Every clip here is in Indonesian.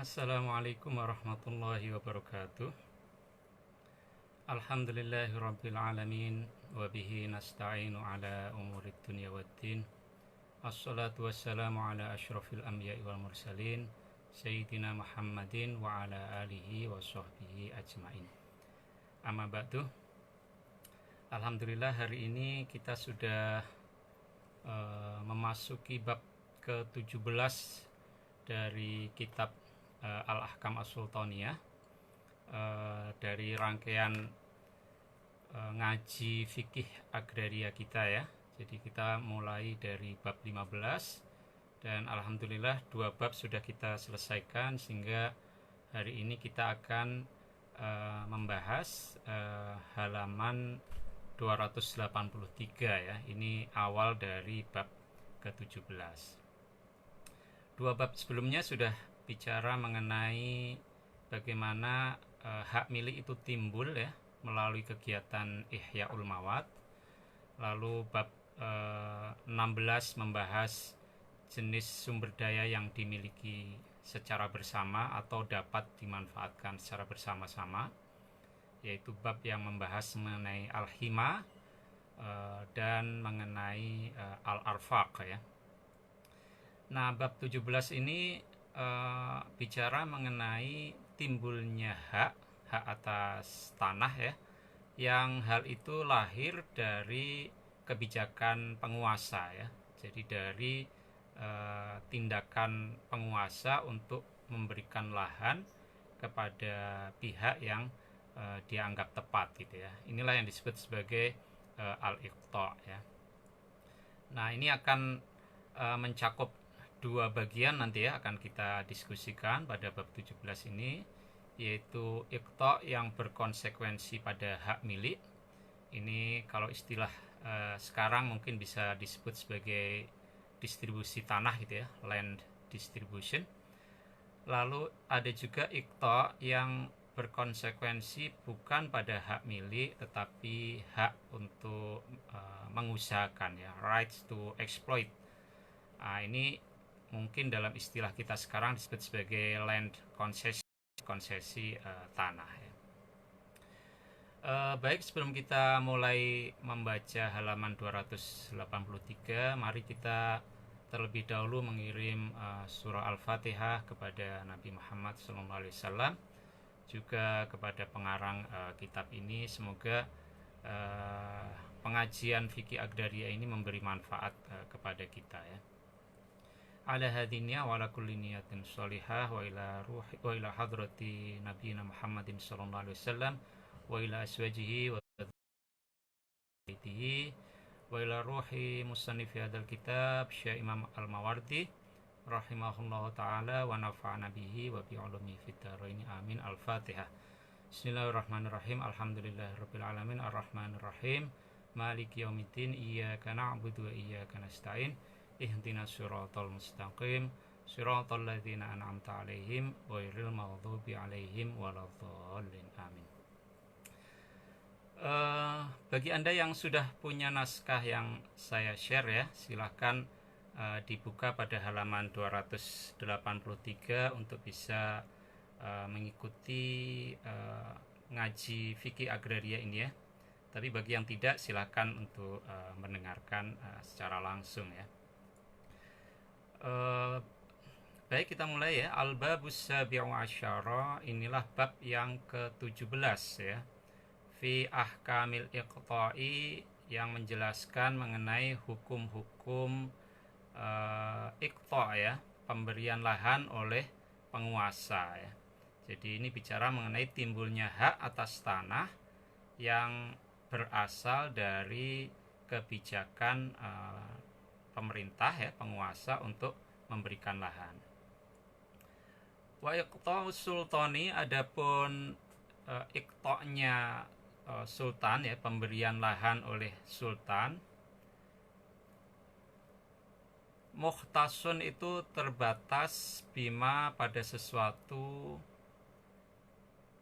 Assalamualaikum warahmatullahi wabarakatuh. Alhamdulillahirabbil alamin wa bihi nasta'inu ala umurid dunya waddin. Assalatu wassalamu ala asyrafil anbiya'i wal mursalin sayyidina Muhammadin wa ala alihi wa sahbihi ajmain. Amma ba'du. Alhamdulillah hari ini kita sudah memasuki bab ke-17 dari kitab Al-Ahkam As-Sultaniyah, dari rangkaian ngaji fikih agraria kita ya. Jadi kita mulai dari bab 15 dan alhamdulillah 2 bab sudah kita selesaikan, sehingga hari ini kita akan membahas halaman 283 ya. Ini awal dari bab ke-17. 2 bab sebelumnya sudah bicara mengenai bagaimana hak milik itu timbul ya melalui kegiatan Ihya'ul Mawad. Lalu bab 16 membahas jenis sumber daya yang dimiliki secara bersama atau dapat dimanfaatkan secara bersama-sama, yaitu bab yang membahas mengenai al-hima dan mengenai al-arfaq ya. Nah, bab 17 ini bicara mengenai timbulnya hak atas tanah ya, yang hal itu lahir dari kebijakan penguasa ya. Jadi dari tindakan penguasa untuk memberikan lahan kepada pihak yang dianggap tepat gitu ya. Inilah yang disebut sebagai al-iqta ya. Nah, ini akan mencakup 2 bagian nanti ya, akan kita diskusikan pada bab 17 ini, yaitu iqta yang berkonsekuensi pada hak milik. Ini kalau istilah sekarang mungkin bisa disebut sebagai distribusi tanah gitu ya, land distribution. Lalu ada juga iqta yang berkonsekuensi bukan pada hak milik tetapi hak untuk mengusahakan ya, rights to exploit. Nah, ini mungkin dalam istilah kita sekarang disebut sebagai land konsesi tanah ya. Baik, sebelum kita mulai membaca halaman 283, mari kita terlebih dahulu mengirim surah Al-Fatihah kepada Nabi Muhammad SAW, juga kepada pengarang kitab ini. Semoga pengajian fikih agraria ini memberi manfaat kepada kita ya. Ala hadiniya wa ala kulli niyatin sholihah wa ila hadrati nabiyina Muhammadin sallallahu alaihi wasallam wa ila aswajihi wa baitihi wa ila ruhi musannifi hadzal kitab Syekh Imam Al-Mawardi rahimahullahu taala wa nafa'ana bihi wa bi ulumi fid dharain amin. Al-Fatihah. Bismillahirrahmanirrahim. Alhamdulillahirabbil alamin arrahmanir rahim maliki yaumiddin iyyaka na'budu wa iyyaka nasta'in ihdinas siratal mustaqim siratal ladzina an'amta 'alaihim ghairil maghdubi 'alaihim waladdallin amin. Bagi Anda yang sudah punya naskah yang saya share ya, silahkan dibuka pada halaman 283 untuk bisa mengikuti ngaji fikih agraria ini ya. Tapi bagi yang tidak, silahkan untuk mendengarkan secara langsung ya. Baik, kita mulai ya. Al-babus sabi'u asyara, inilah bab yang ke-17 ya. Fi ahkamil iqta'i, yang menjelaskan mengenai hukum-hukum iqta ya, pemberian lahan oleh penguasa ya. Jadi ini bicara mengenai timbulnya hak atas tanah yang berasal dari kebijakan pemerintah ya, penguasa untuk memberikan lahan. Wa iqta'us sultani, adapun iqta'nya sultan ya, pemberian lahan oleh sultan. Mukhtasun itu terbatas bima pada sesuatu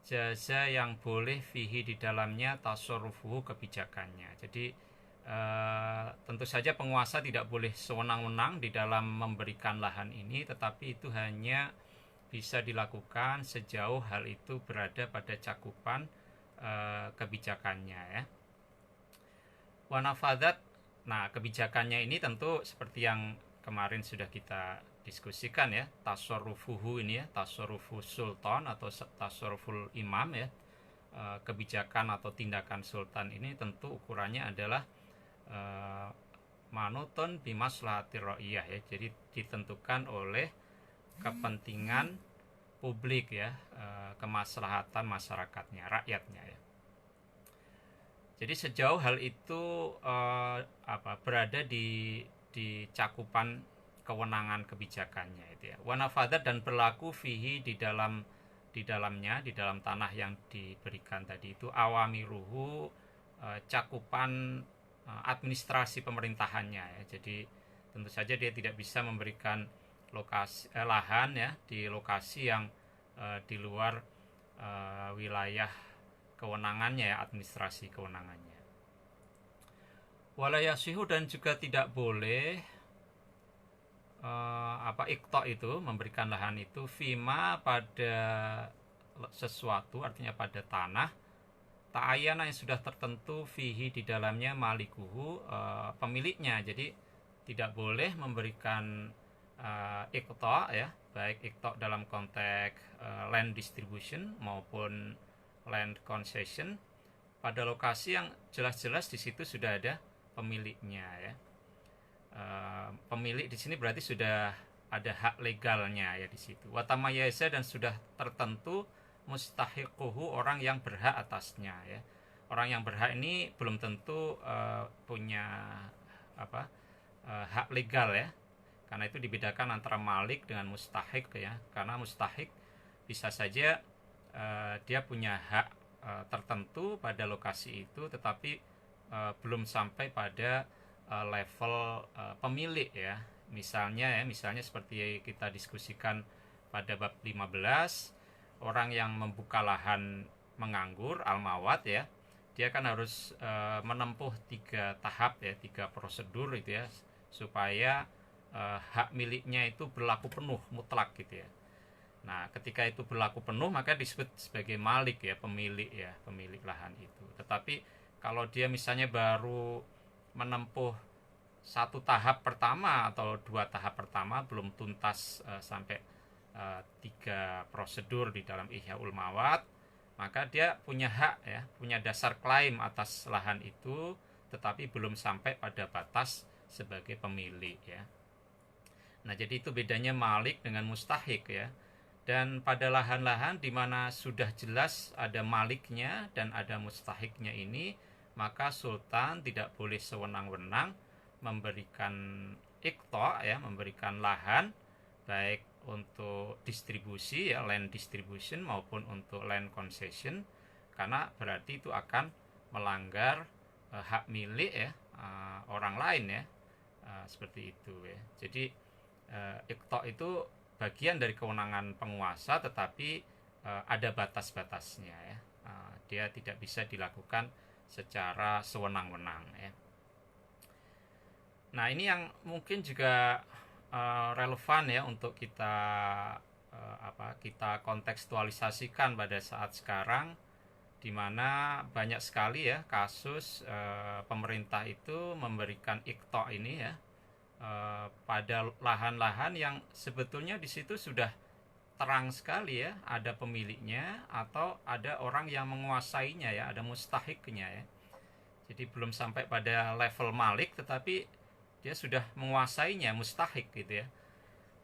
jaza yang boleh fihi di dalamnya tasarrufuhu kebijakannya. Jadi tentu saja penguasa tidak boleh sewenang-wenang di dalam memberikan lahan ini, tetapi itu hanya bisa dilakukan sejauh hal itu berada pada cakupan kebijakannya ya. Wanafadat, nah kebijakannya ini tentu seperti yang kemarin sudah kita diskusikan ya, tasarrufuhu ini ya, tasarrufu sultan atau tasarruful imam ya. Kebijakan atau tindakan sultan ini tentu ukurannya adalah manutun bimaslahatir ra'iyah ya. Jadi ditentukan oleh kepentingan publik ya, kemaslahatan masyarakatnya, rakyatnya ya. Jadi sejauh hal itu berada di cakupan kewenangan kebijakannya itu ya. Wanafadat dan berlaku fihi di dalamnya, di dalam tanah yang diberikan tadi itu awamiruhu, cakupan administrasi pemerintahannya ya. Jadi tentu saja dia tidak bisa memberikan lahan ya di lokasi yang di luar wilayah kewenangannya ya, administrasi kewenangannya. Walayasihu, dan juga tidak boleh iqta itu, memberikan lahan itu, fima pada sesuatu, artinya pada tanah, ta'ayana yang sudah tertentu, fihi di dalamnya, malikuhu, pemiliknya. Jadi tidak boleh memberikan iqta ya, baik iqta dalam konteks land distribution maupun land concession pada lokasi yang jelas-jelas di situ sudah ada pemiliknya ya. Pemilik di sini berarti sudah ada hak legalnya ya di situ. Watamayasa, dan sudah tertentu mustahiquhu, orang yang berhak atasnya ya. Orang yang berhak ini belum tentu punya hak legal ya. Karena itu dibedakan antara malik dengan mustahiq ya. Karena mustahiq bisa saja dia punya hak tertentu pada lokasi itu, tetapi belum sampai pada level pemilik ya. Misalnya seperti kita diskusikan pada bab 15, orang yang membuka lahan menganggur al-mawat ya, dia kan harus menempuh 3 tahap ya, 3 prosedur itu ya, supaya hak miliknya itu berlaku penuh mutlak gitu ya. Nah, ketika itu berlaku penuh maka disebut sebagai malik ya, pemilik lahan itu. Tetapi kalau dia misalnya baru menempuh 1 tahap pertama atau 2 tahap pertama, belum tuntas sampai 3 prosedur di dalam Ihyaul Mawat, maka dia punya hak ya, punya dasar klaim atas lahan itu, tetapi belum sampai pada batas sebagai pemilik ya. Nah, jadi itu bedanya malik dengan mustahiq ya. Dan pada lahan-lahan di mana sudah jelas ada maliknya dan ada mustahiqnya ini, maka sultan tidak boleh sewenang-wenang memberikan iqta ya, memberikan lahan baik untuk distribusi ya, land distribution, maupun untuk land concession, karena berarti itu akan melanggar hak milik ya, orang lain ya, seperti itu ya. Jadi iqta itu bagian dari kewenangan penguasa, tetapi ada batas-batasnya ya. Dia tidak bisa dilakukan secara sewenang-wenang ya. Nah, ini yang mungkin juga relevan ya untuk kita kita kontekstualisasikan pada saat sekarang, di mana banyak sekali ya kasus pemerintah itu memberikan iqta ini ya pada lahan-lahan yang sebetulnya di situ sudah terang sekali ya, ada pemiliknya atau ada orang yang menguasainya ya, ada mustahiqnya ya. Jadi belum sampai pada level malik, tetapi dia sudah menguasainya, mustahiq gitu ya.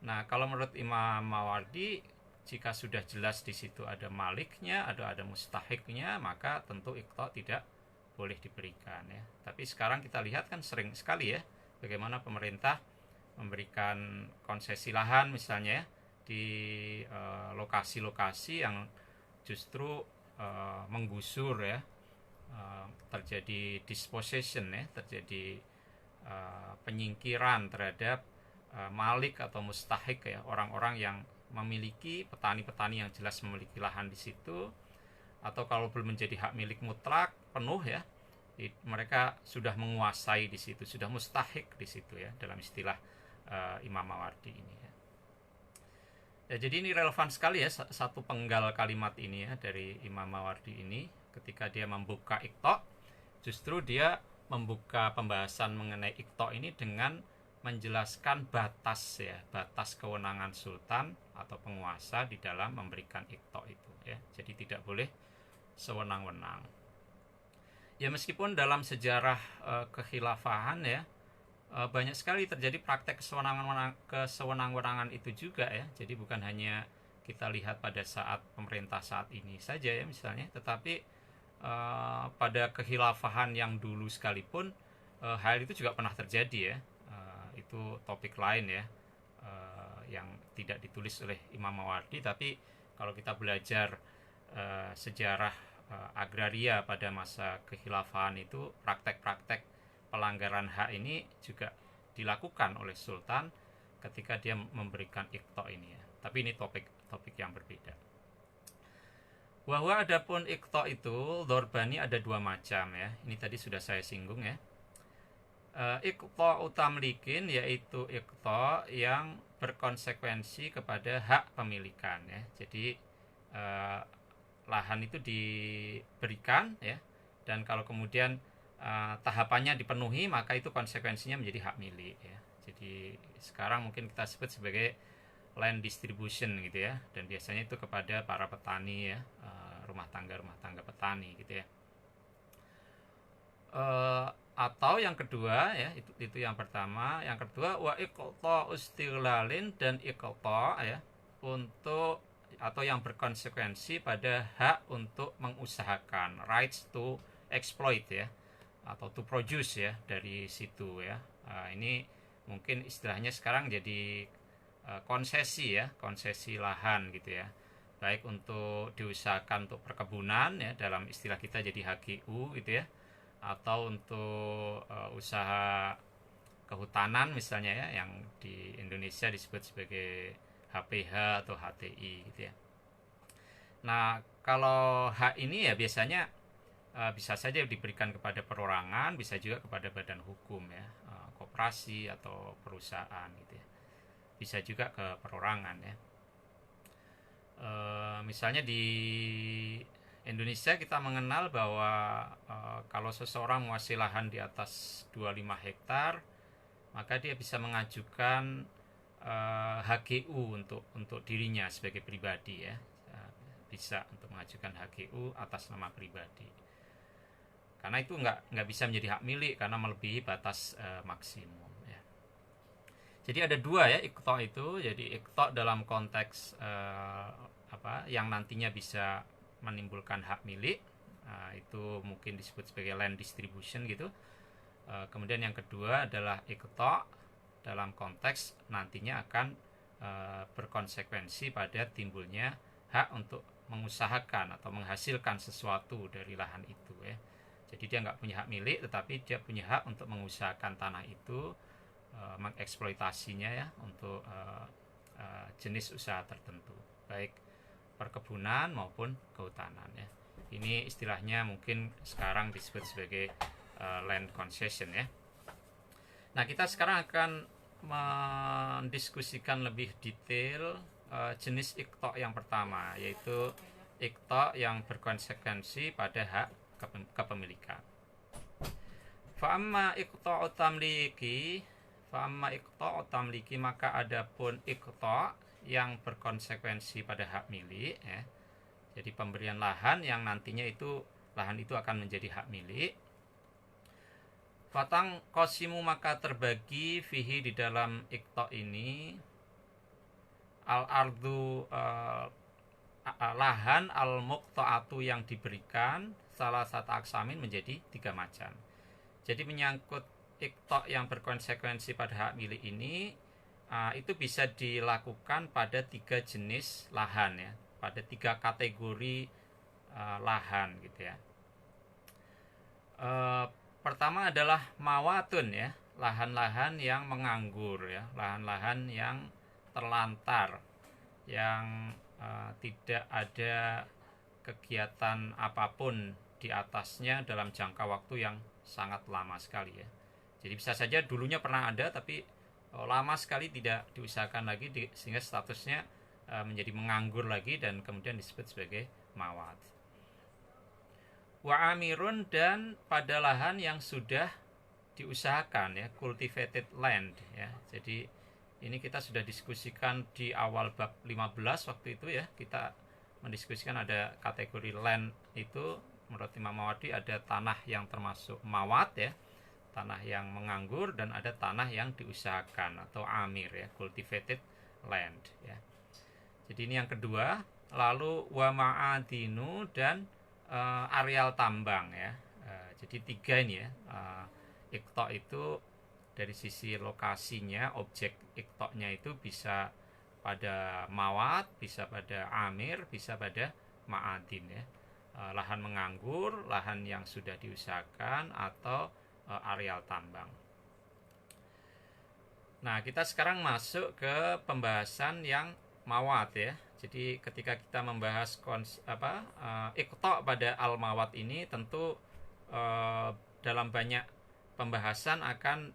Nah, kalau menurut Imam Mawardi, jika sudah jelas di situ ada maliknya, ada mustahiqnya, maka tentu iqta tidak boleh diberikan ya. Tapi sekarang kita lihat kan sering sekali ya, bagaimana pemerintah memberikan konsesi lahan misalnya ya, di lokasi-lokasi yang justru menggusur ya, terjadi dispossession ya, terjadi penyingkiran terhadap malik atau mustahiq ya, orang-orang yang memiliki, petani-petani yang jelas memiliki lahan di situ, atau kalau belum menjadi hak milik mutlak penuh ya, mereka sudah menguasai di situ, sudah mustahiq di situ ya, dalam istilah Imam Mawardi ini ya. Ya, jadi ini relevan sekali ya satu penggal kalimat ini ya dari Imam Mawardi ini ketika dia membuka Iqta, justru dia membuka pembahasan mengenai Iqta ini dengan menjelaskan batas ya, batas kewenangan sultan atau penguasa di dalam memberikan Iqta itu ya. Jadi tidak boleh sewenang-wenang. Ya meskipun dalam sejarah kekhilafahan ya banyak sekali terjadi praktek kesewenang-wenangan itu juga ya. Jadi bukan hanya kita lihat pada saat pemerintah saat ini saja ya misalnya, tetapi pada kekhilafahan yang dulu sekalipun hal itu juga pernah terjadi ya. Itu topik lain ya, yang tidak ditulis oleh Imam Mawardi, tapi kalau kita belajar sejarah agraria pada masa kekhilafahan itu, praktek-praktek pelanggaran hak ini juga dilakukan oleh sultan ketika dia memberikan Iqta ini ya. Tapi ini topik yang berbeda. Bahwa adapun Iqta itu Dhorbani ada dua macam ya. Ini tadi sudah saya singgung ya. Iqta utamlikin yaitu Iqta yang berkonsekuensi kepada hak pemilikan ya. Jadi lahan itu diberikan ya, dan kalau kemudian tahapannya dipenuhi maka itu konsekuensinya menjadi hak milik ya. Jadi sekarang mungkin kita sebut sebagai land distribution gitu ya, dan biasanya itu kepada para petani ya, rumah tangga petani gitu ya. Atau yang kedua ya, itu yang pertama. Yang kedua wa iqta istighlalin, dan iqta ya untuk atau yang berkonsekuensi pada hak untuk mengusahakan, rights to exploit ya, atau to produce ya dari situ ya. Ini mungkin istilahnya sekarang jadi konsesi ya, konsesi lahan gitu ya, baik untuk diusahakan untuk perkebunan ya, dalam istilah kita jadi HGU gitu ya, atau untuk usaha kehutanan misalnya ya, yang di Indonesia disebut sebagai HPH atau HTI gitu ya. Nah kalau hak ini ya biasanya bisa saja diberikan kepada perorangan, bisa juga kepada badan hukum ya, koperasi atau perusahaan gitu ya, bisa juga ke perorangan ya. Misalnya di Indonesia kita mengenal bahwa kalau seseorang menguasai lahan di atas 25 hektar, maka dia bisa mengajukan HGU untuk dirinya sebagai pribadi ya, bisa untuk mengajukan HGU atas nama pribadi, karena itu nggak bisa menjadi hak milik karena melebihi batas maksimum ya. Jadi ada dua ya Iqta itu. Jadi Iqta dalam konteks yang nantinya bisa menimbulkan hak milik, itu mungkin disebut sebagai land distribution gitu. Kemudian yang kedua adalah Iqta dalam konteks nantinya akan berkonsekuensi pada timbulnya hak untuk mengusahakan atau menghasilkan sesuatu dari lahan itu ya. Jadi dia nggak punya hak milik, tetapi dia punya hak untuk mengusahakan tanah itu, mengeksploitasinya ya untuk jenis usaha tertentu, baik perkebunan maupun kehutanan ya. Ini istilahnya mungkin sekarang disebut sebagai land concession ya. Nah kita sekarang akan mendiskusikan lebih detail jenis Iqta yang pertama, yaitu Iqta yang berkonsekuensi pada hak kepemilikan. Fa'amma Iqta utamliki, maka adapun Iqta yang berkonsekuensi pada hak milik ya. Jadi pemberian lahan yang nantinya itu lahan itu akan menjadi hak milik. Fatang kosimu, maka terbagi fihi di dalam Iqta ini al-ardu lahan al-muqta'atu yang diberikan salah satu aksamin menjadi 3 macam. Jadi menyangkut Iqta yang berkonsekuensi pada hak milik ini, itu bisa dilakukan pada 3 jenis lahan ya, pada 3 kategori lahan gitu ya. Pertama adalah mawatun ya, lahan-lahan yang menganggur ya, lahan-lahan yang terlantar, yang tidak ada kegiatan apapun di atasnya dalam jangka waktu yang sangat lama sekali ya. Jadi bisa saja dulunya pernah ada tapi lama sekali tidak diusahakan lagi, sehingga statusnya menjadi menganggur lagi dan kemudian disebut sebagai mawat. Wa amirun, dan pada lahan yang sudah diusahakan ya, cultivated land ya. Jadi ini kita sudah diskusikan di awal bab 15 waktu itu ya. Kita mendiskusikan ada kategori land itu menurut Imam Mawardi ada tanah yang termasuk mawat ya, tanah yang menganggur, dan ada tanah yang diusahakan atau amir ya, cultivated land ya. Jadi ini yang kedua. Lalu wa ma'adinu, dan areal tambang ya. Jadi tiga ini ya. Iqta itu dari sisi lokasinya, objek iqta'nya itu bisa pada mawat, bisa pada amir, bisa pada ma'adin ya. Lahan menganggur, lahan yang sudah diusahakan, atau areal tambang. Nah, kita sekarang masuk ke pembahasan yang mawat ya. Jadi ketika kita membahas iqta' pada al-mawat ini, tentu dalam banyak pembahasan akan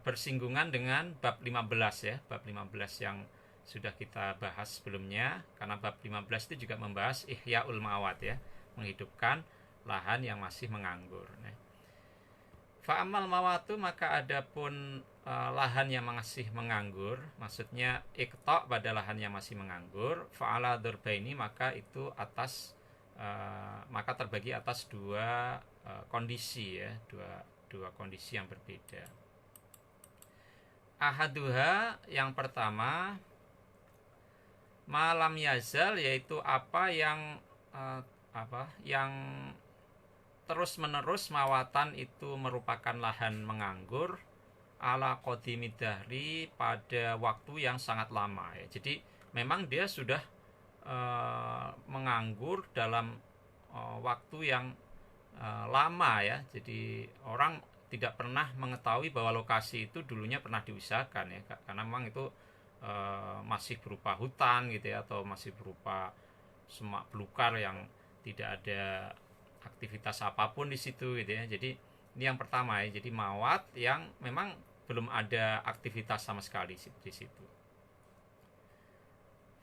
bersinggungan dengan bab 15 ya, bab 15 yang sudah kita bahas sebelumnya, karena bab 15 itu juga membahas ihya'ul mawat ya, menghidupkan lahan yang masih menganggur. Nah, fa'amal mawatu, maka adapun lahan yang masih menganggur, maksudnya iqta' pada lahan yang masih menganggur, fa'ala dzurbaini, maka itu maka terbagi atas dua kondisi ya, dua kondisi yang berbeda. Ahaduha, yang pertama, malam yazal, yaitu apa yang terus menerus mawatan itu merupakan lahan menganggur ala qadimid dahri, pada waktu yang sangat lama ya. Jadi memang dia sudah menganggur dalam waktu yang lama ya. Jadi orang tidak pernah mengetahui bahwa lokasi itu dulunya pernah diusahakan ya, karena memang itu masih berupa hutan gitu ya, atau masih berupa semak belukar yang tidak ada aktivitas apapun di situ gitu ya. Jadi ini yang pertama ya, jadi mawat yang memang belum ada aktivitas sama sekali di situ.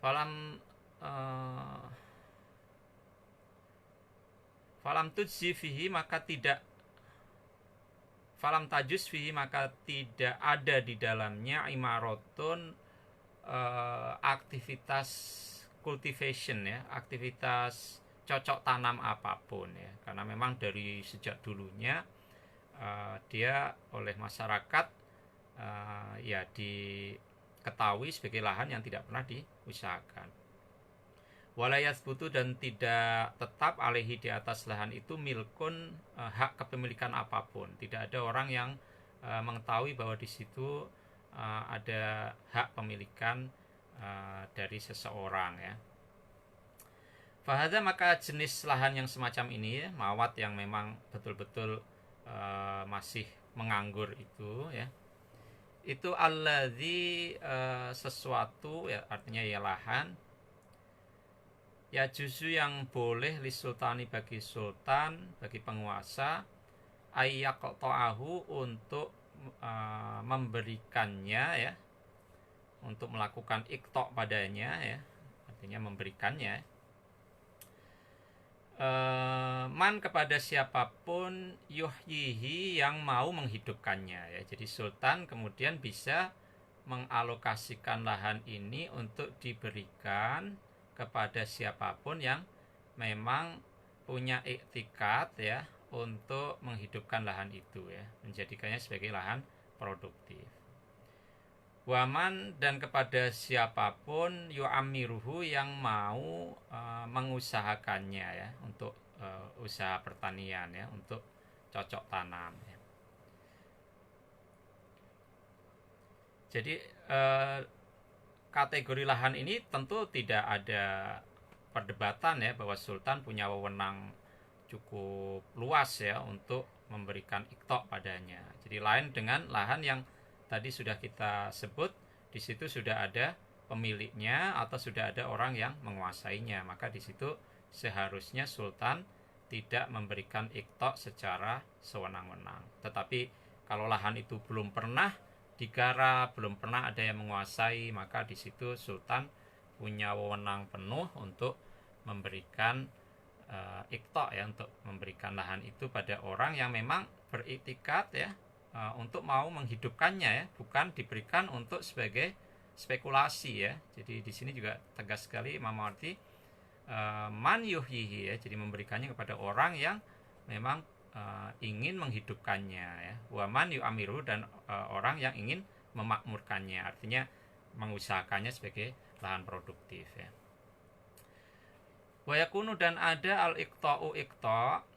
Falam tujzi fihi, maka tidak falam tajus fihi, maka tidak ada di dalamnya imaratun, aktivitas cultivation ya, aktivitas cocok tanam apapun ya, karena memang dari sejak dulunya dia oleh masyarakat ya diketahui sebagai lahan yang tidak pernah diusahakan. Walayas butuh, dan tidak tetap alaihi, di atas lahan itu, milkun, hak kepemilikan apapun. Tidak ada orang yang mengetahui bahwa di situ ada hak pemilikan dari seseorang ya. Fahadha, maka jenis lahan yang semacam ini ya, mawat yang memang betul-betul masih menganggur itu ya, itu alladzi, sesuatu ya, artinya ya lahan ya, juzu yang boleh lisultani, bagi sultan, bagi penguasa, ayyaqta'ahu, untuk memberikannya ya, untuk melakukan iqta' padanya ya, artinya memberikannya, man, kepada siapapun, yuhyihi, yang mau menghidupkannya ya. Jadi sultan kemudian bisa mengalokasikan lahan ini untuk diberikan kepada siapapun yang memang punya iktikad ya, untuk menghidupkan lahan itu ya, menjadikannya sebagai lahan produktif. Waman, dan kepada siapapun, yu'amiruhu, yang mau mengusahakannya ya, untuk usaha pertanian ya, untuk cocok tanam ya. Jadi kategori lahan ini tentu tidak ada perdebatan ya, bahwa sultan punya wewenang cukup luas ya untuk memberikan iqta' padanya. Jadi lain dengan lahan yang tadi sudah kita sebut, di situ sudah ada pemiliknya atau sudah ada orang yang menguasainya, maka di situ seharusnya sultan tidak memberikan iqta' secara sewenang-wenang. Tetapi kalau lahan itu belum pernah digarap, belum pernah ada yang menguasai, maka di situ sultan punya wewenang penuh untuk memberikan ikta ya, untuk memberikan lahan itu pada orang yang memang beriktikad ya, untuk mau menghidupkannya ya, bukan diberikan untuk sebagai spekulasi ya. Jadi di sini juga tegas sekali Imam Mawardi, man yuhyihi ya, jadi memberikannya kepada orang yang memang ingin menghidupkannya ya, wa man yu'amiru, dan orang yang ingin memakmurkannya, artinya mengusahakannya sebagai lahan produktif ya. Wa yakunu, dan ada al-iqta'u iqta'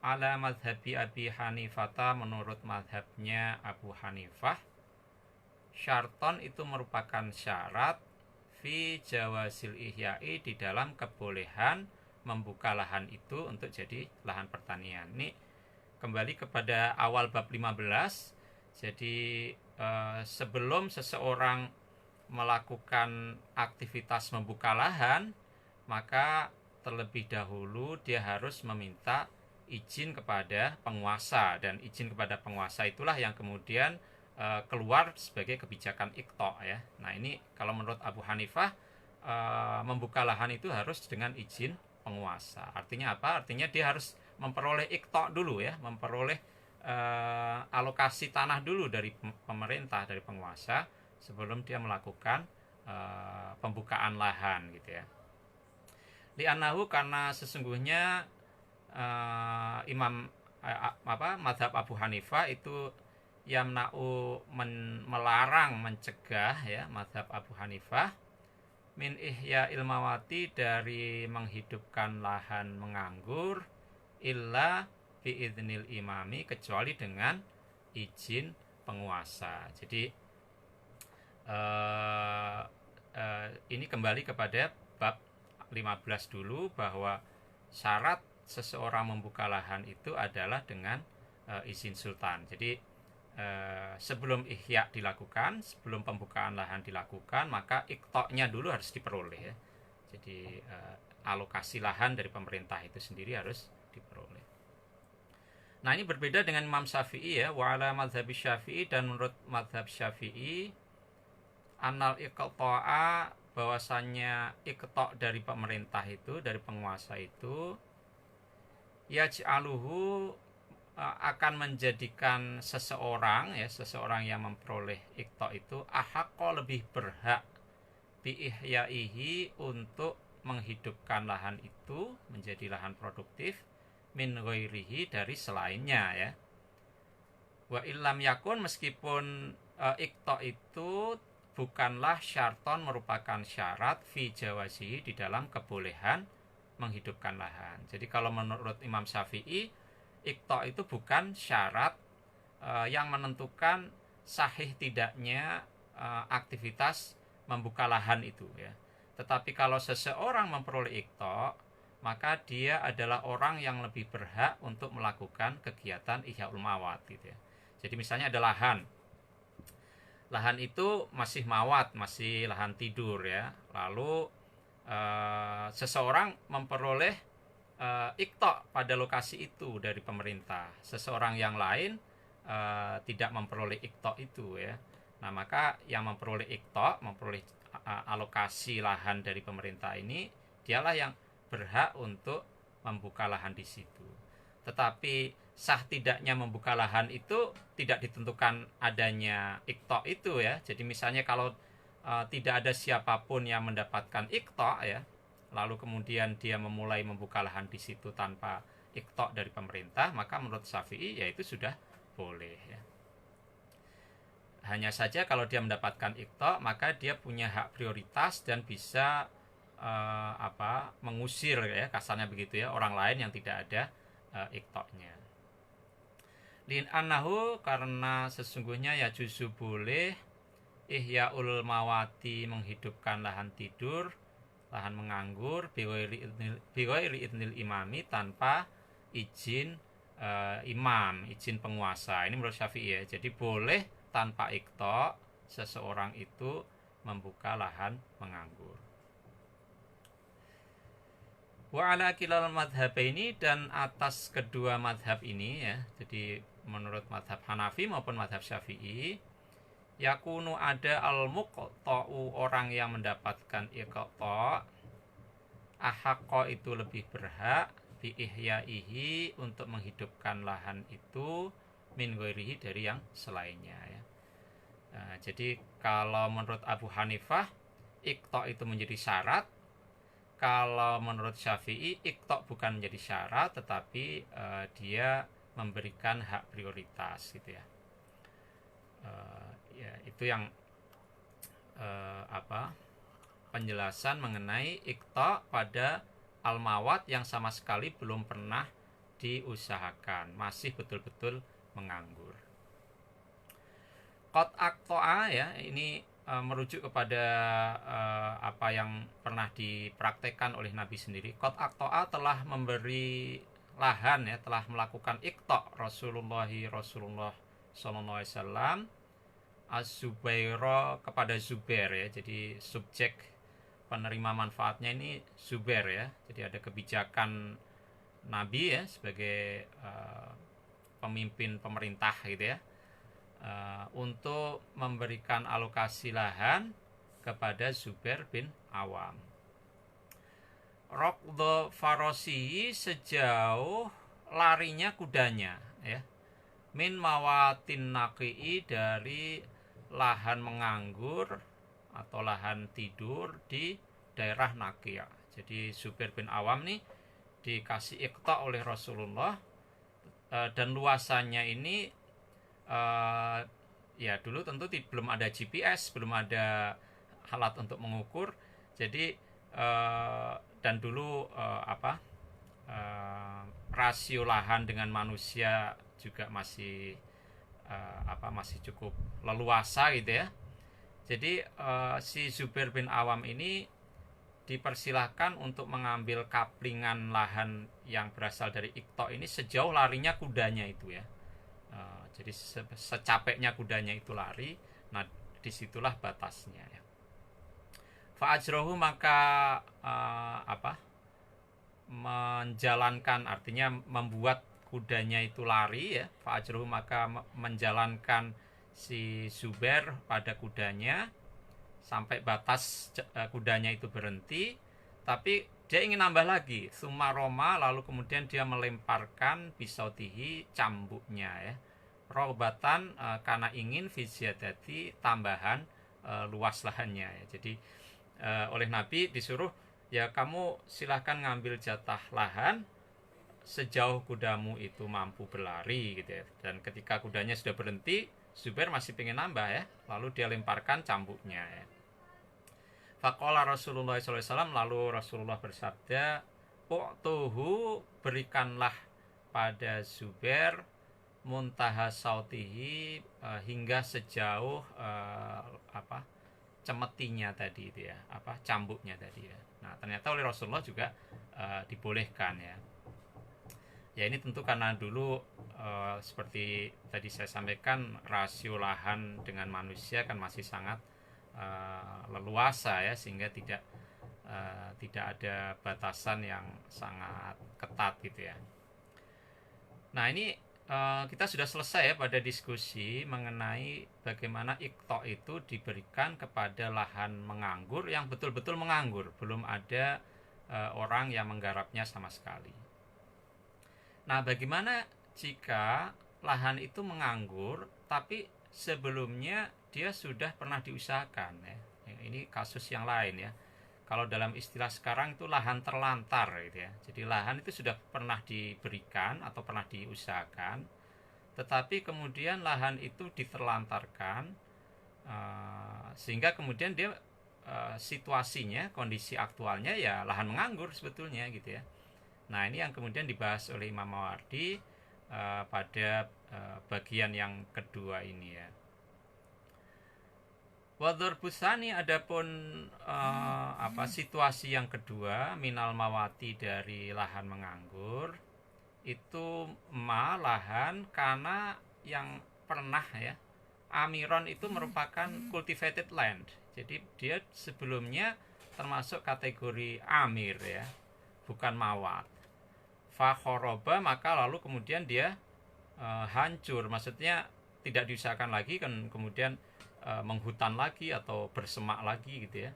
ala madhabi Abi Hanifah, menurut madhabnya Abu Hanifah, syarton itu merupakan syarat fi jawazil ihya'i, di dalam kebolehan membuka lahan itu untuk jadi lahan pertanian. Ini kembali kepada awal bab 15. Jadi sebelum seseorang melakukan aktivitas membuka lahan, maka terlebih dahulu dia harus meminta izin kepada penguasa, dan izin kepada penguasa itulah yang kemudian keluar sebagai kebijakan iqta ya. Nah ini kalau menurut Abu Hanifah, membuka lahan itu harus dengan izin penguasa. Artinya apa? Artinya dia harus memperoleh iqta dulu ya, memperoleh alokasi tanah dulu dari pemerintah, dari penguasa, sebelum dia melakukan pembukaan lahan gitu ya. Li'annahu, karena sesungguhnya madhab Abu Hanifah itu yamna'u, melarang, mencegah ya, madhab Abu Hanifah, min ihya ilmawati, dari menghidupkan lahan menganggur, illa biidznil imami, kecuali dengan izin penguasa. Jadi ini kembali kepada bab 15 dulu, bahwa syarat seseorang membuka lahan itu adalah dengan izin sultan. Jadi sebelum ihya dilakukan, sebelum pembukaan lahan dilakukan, maka iqta'nya dulu harus diperoleh ya. Jadi alokasi lahan dari pemerintah itu sendiri harus diperoleh. Nah ini berbeda dengan Imam Syafi'i ya, wa ala madhab Syafi'i, dan menurut madhab Syafi'i, anal iqta'a, bahwasannya iqta' dari pemerintah itu, dari penguasa itu, yaj'aluhu, akan menjadikan seseorang ya, seseorang yang memperoleh iqta' itu, ahaqqa, lebih berhak, biihyaihi, untuk menghidupkan lahan itu menjadi lahan produktif, min ghairihi, dari selainnya ya. Wa illam yakun, meskipun iqta' itu bukanlah syarton, merupakan syarat, fi jawazihi, di dalam kebolehan menghidupkan lahan. Jadi kalau menurut Imam Syafi'i, iqta' itu bukan syarat yang menentukan sahih tidaknya aktivitas membuka lahan itu ya. Tetapi kalau seseorang memperoleh iqta', maka dia adalah orang yang lebih berhak untuk melakukan kegiatan ihya'ul mawat gitu ya. Jadi misalnya ada lahan itu masih mawat, masih lahan tidur ya, lalu seseorang memperoleh iqta' pada lokasi itu dari pemerintah, seseorang yang lain tidak memperoleh iqta' itu ya. Nah maka yang memperoleh iqta', memperoleh alokasi lahan dari pemerintah ini, dialah yang berhak untuk membuka lahan di situ. Tetapi sah tidaknya membuka lahan itu tidak ditentukan adanya iqta' itu ya. Jadi misalnya kalau tidak ada siapapun yang mendapatkan iqta' ya, lalu kemudian dia memulai membuka lahan di situ tanpa iqta' dari pemerintah, maka menurut Syafi'i ya itu sudah boleh ya. Hanya saja kalau dia mendapatkan iqta', maka dia punya hak prioritas dan bisa mengusir ya, kasarnya begitu ya, orang lain yang tidak ada iqta'-nya. Lin annahu, karena sesungguhnya ya juzu boleh, ihya'ul mawati, menghidupkan lahan tidur, lahan menganggur, bighairi idnil imami, tanpa izin imam, izin penguasa. Ini menurut Syafi'i ya. Jadi boleh tanpa iqta' seseorang itu membuka lahan menganggur. Wa ala kilal madhab ini, dan atas kedua madhab ini ya, jadi menurut madhab Hanafi maupun madhab Syafi'i, yakunu ada al-muqta'u orang yang mendapatkan iqta' ahaqqa itu lebih berhak bi ihyaihi untuk menghidupkan lahan itu min ghairihi dari yang selainnya ya. Nah, jadi kalau menurut Abu Hanifah iqta' itu menjadi syarat. Kalau menurut Syafi'i iqta' bukan menjadi syarat tetapi dia memberikan hak prioritas gitu ya. Ya itu yang penjelasan mengenai iqta' pada al-mawat yang sama sekali belum pernah diusahakan, masih betul-betul menganggur. Qad aqta'a ya, ini merujuk kepada apa yang pernah dipraktekkan oleh Nabi sendiri. Qad aqta'a telah memberi lahan ya, telah melakukan iqta' Rasulullah sallallahu alaihi wasallam Az-Zubaira kepada Zubair ya. Jadi subjek penerima manfaatnya ini Zubair ya. Jadi ada kebijakan Nabi ya sebagai pemimpin pemerintah gitu ya, untuk memberikan alokasi lahan kepada Zubair bin Awam. Raqdha farasi sejauh larinya kudanya ya. Min mawatin naqi'i dari lahan menganggur atau lahan tidur di daerah Naqi'. Jadi Zubair bin Awam nih dikasih iqta' oleh Rasulullah, dan luasannya ini ya dulu tentu belum ada GPS, belum ada alat untuk mengukur. Jadi dan dulu rasio lahan dengan manusia juga masih masih cukup leluasa gitu ya. Jadi si Zubair bin Awam ini dipersilahkan untuk mengambil kaplingan lahan yang berasal dari iqta' ini sejauh larinya kudanya itu ya. Jadi secapeknya kudanya itu lari. Nah disitulah batasnya ya. Fa'ajrohu maka menjalankan, artinya membuat kudanya itu lari ya. Fa'ajrohu maka menjalankan si Zubair pada kudanya sampai batas kudanya itu berhenti, tapi dia ingin nambah lagi. Sumaroma, lalu kemudian dia melemparkan bisautihi, cambuknya ya. Rohbatan karena ingin fizyadati, tambahan luas lahannya ya. Jadi oleh Nabi disuruh ya, kamu silahkan ngambil jatah lahan sejauh kudamu itu mampu berlari gitu ya. Dan ketika kudanya sudah berhenti, Zubair masih pengen nambah ya, lalu dia lemparkan cambuknya ya. Faqala Rasulullah SAW, lalu Rasulullah bersabda, u'tuhu, berikanlah pada Zubair muntaha sautihi, hingga sejauh cemetinya tadi itu ya, cambuknya tadi ya. Nah ternyata oleh Rasulullah juga dibolehkan ya. Ya ini tentu karena dulu seperti tadi saya sampaikan, rasio lahan dengan manusia kan masih sangat leluasa ya, sehingga tidak ada batasan yang sangat ketat gitu ya. Nah ini kita sudah selesai ya pada diskusi mengenai bagaimana iqta' itu diberikan kepada lahan menganggur yang betul-betul menganggur, belum ada orang yang menggarapnya sama sekali. Nah bagaimana jika lahan itu menganggur tapi sebelumnya dia sudah pernah diusahakan ya. Ini kasus yang lain ya. Kalau dalam istilah sekarang itu lahan terlantar gitu ya. Jadi lahan itu sudah pernah diberikan atau pernah diusahakan, tetapi kemudian lahan itu diterlantarkan, sehingga kemudian dia situasinya, kondisi aktualnya ya lahan menganggur sebetulnya gitu ya. Nah ini yang kemudian dibahas oleh Imam Mawardi pada bagian yang kedua ini ya. Wadhur busani, adapun situasi yang kedua, minal mawati, dari lahan menganggur, itu lahan karena yang pernah ya, amiron itu merupakan cultivated land. Jadi dia sebelumnya termasuk kategori amir ya, bukan mawat. Fakhoroba, maka lalu kemudian dia hancur, maksudnya tidak diusahakan lagi, kan kemudian menghutan lagi atau bersemak lagi gitu ya.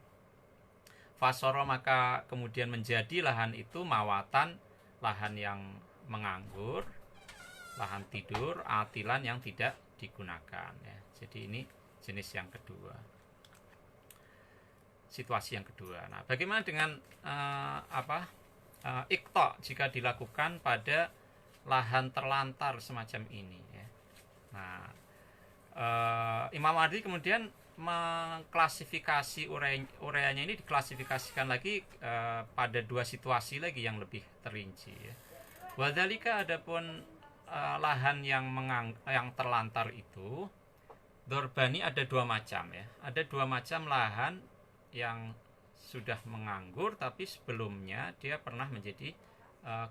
Fasoro, maka kemudian menjadi lahan itu mawatan, lahan yang menganggur, lahan tidur, atilan yang tidak digunakan ya. Jadi ini jenis yang kedua, situasi yang kedua. Nah, bagaimana dengan ikta jika dilakukan pada lahan terlantar semacam ini ya. Nah, Imam Adli kemudian mengklasifikasi ureanya ini diklasifikasikan lagi pada dua situasi lagi yang lebih terinci ya. Wadhalika, adapun lahan yang terlantar itu dorbani ada dua macam ya. Ada dua macam lahan yang sudah menganggur tapi sebelumnya dia pernah menjadi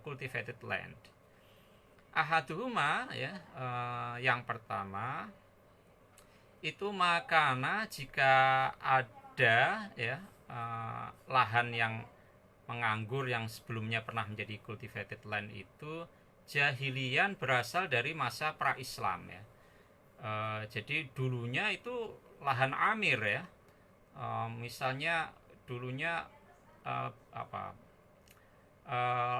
cultivated land. Ahaduhuma ya, yang pertama itu makana jika ada ya lahan yang menganggur yang sebelumnya pernah menjadi cultivated land itu jahilian berasal dari masa pra-Islam ya. Jadi dulunya itu lahan amir ya. Misalnya dulunya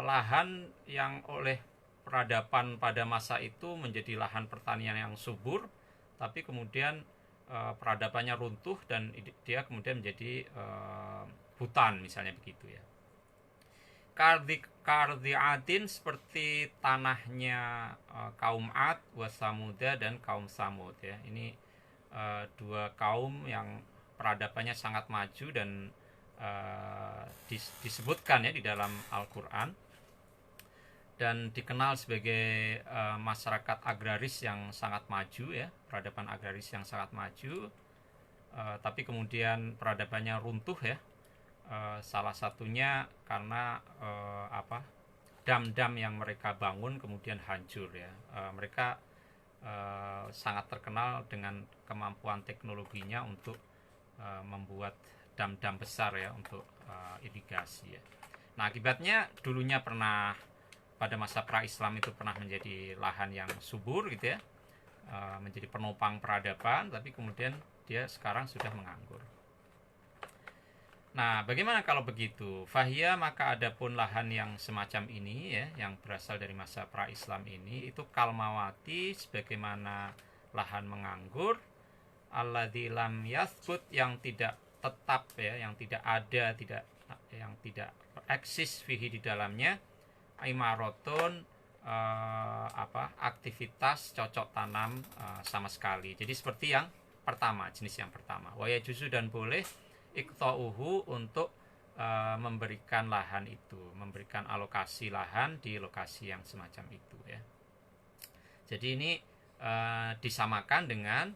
lahan yang oleh peradaban pada masa itu menjadi lahan pertanian yang subur, tapi kemudian peradabannya runtuh dan dia kemudian menjadi hutan misalnya begitu ya. Kardi Adin seperti tanahnya kaum Ad, Wasamuda dan kaum Samud ya. Ini dua kaum yang peradabannya sangat maju dan disebutkan ya di dalam Al-Quran dan dikenal sebagai masyarakat agraris yang sangat maju ya, peradaban agraris yang sangat maju, tapi kemudian peradabannya runtuh ya. Salah satunya karena dam-dam yang mereka bangun kemudian hancur ya. Mereka sangat terkenal dengan kemampuan teknologinya untuk membuat dam-dam besar ya untuk irigasi ya. Nah, akibatnya dulunya pernah pada masa pra-Islam itu pernah menjadi lahan yang subur gitu ya, menjadi penopang peradaban, tapi kemudian dia sekarang sudah menganggur. Nah, bagaimana kalau begitu? Fahia, maka adapun lahan yang semacam ini ya, yang berasal dari masa pra-Islam ini itu kalmawati sebagaimana lahan menganggur, alladzi lam yathbut, yang tidak tetap ya, yang tidak ada, yang tidak eksis fihi di dalamnya imaratun aktivitas cocok tanam sama sekali. Jadi seperti yang pertama, jenis yang pertama. Waya juzu, dan boleh iktauhu untuk memberikan lahan itu, memberikan alokasi lahan di lokasi yang semacam itu ya. Jadi ini disamakan dengan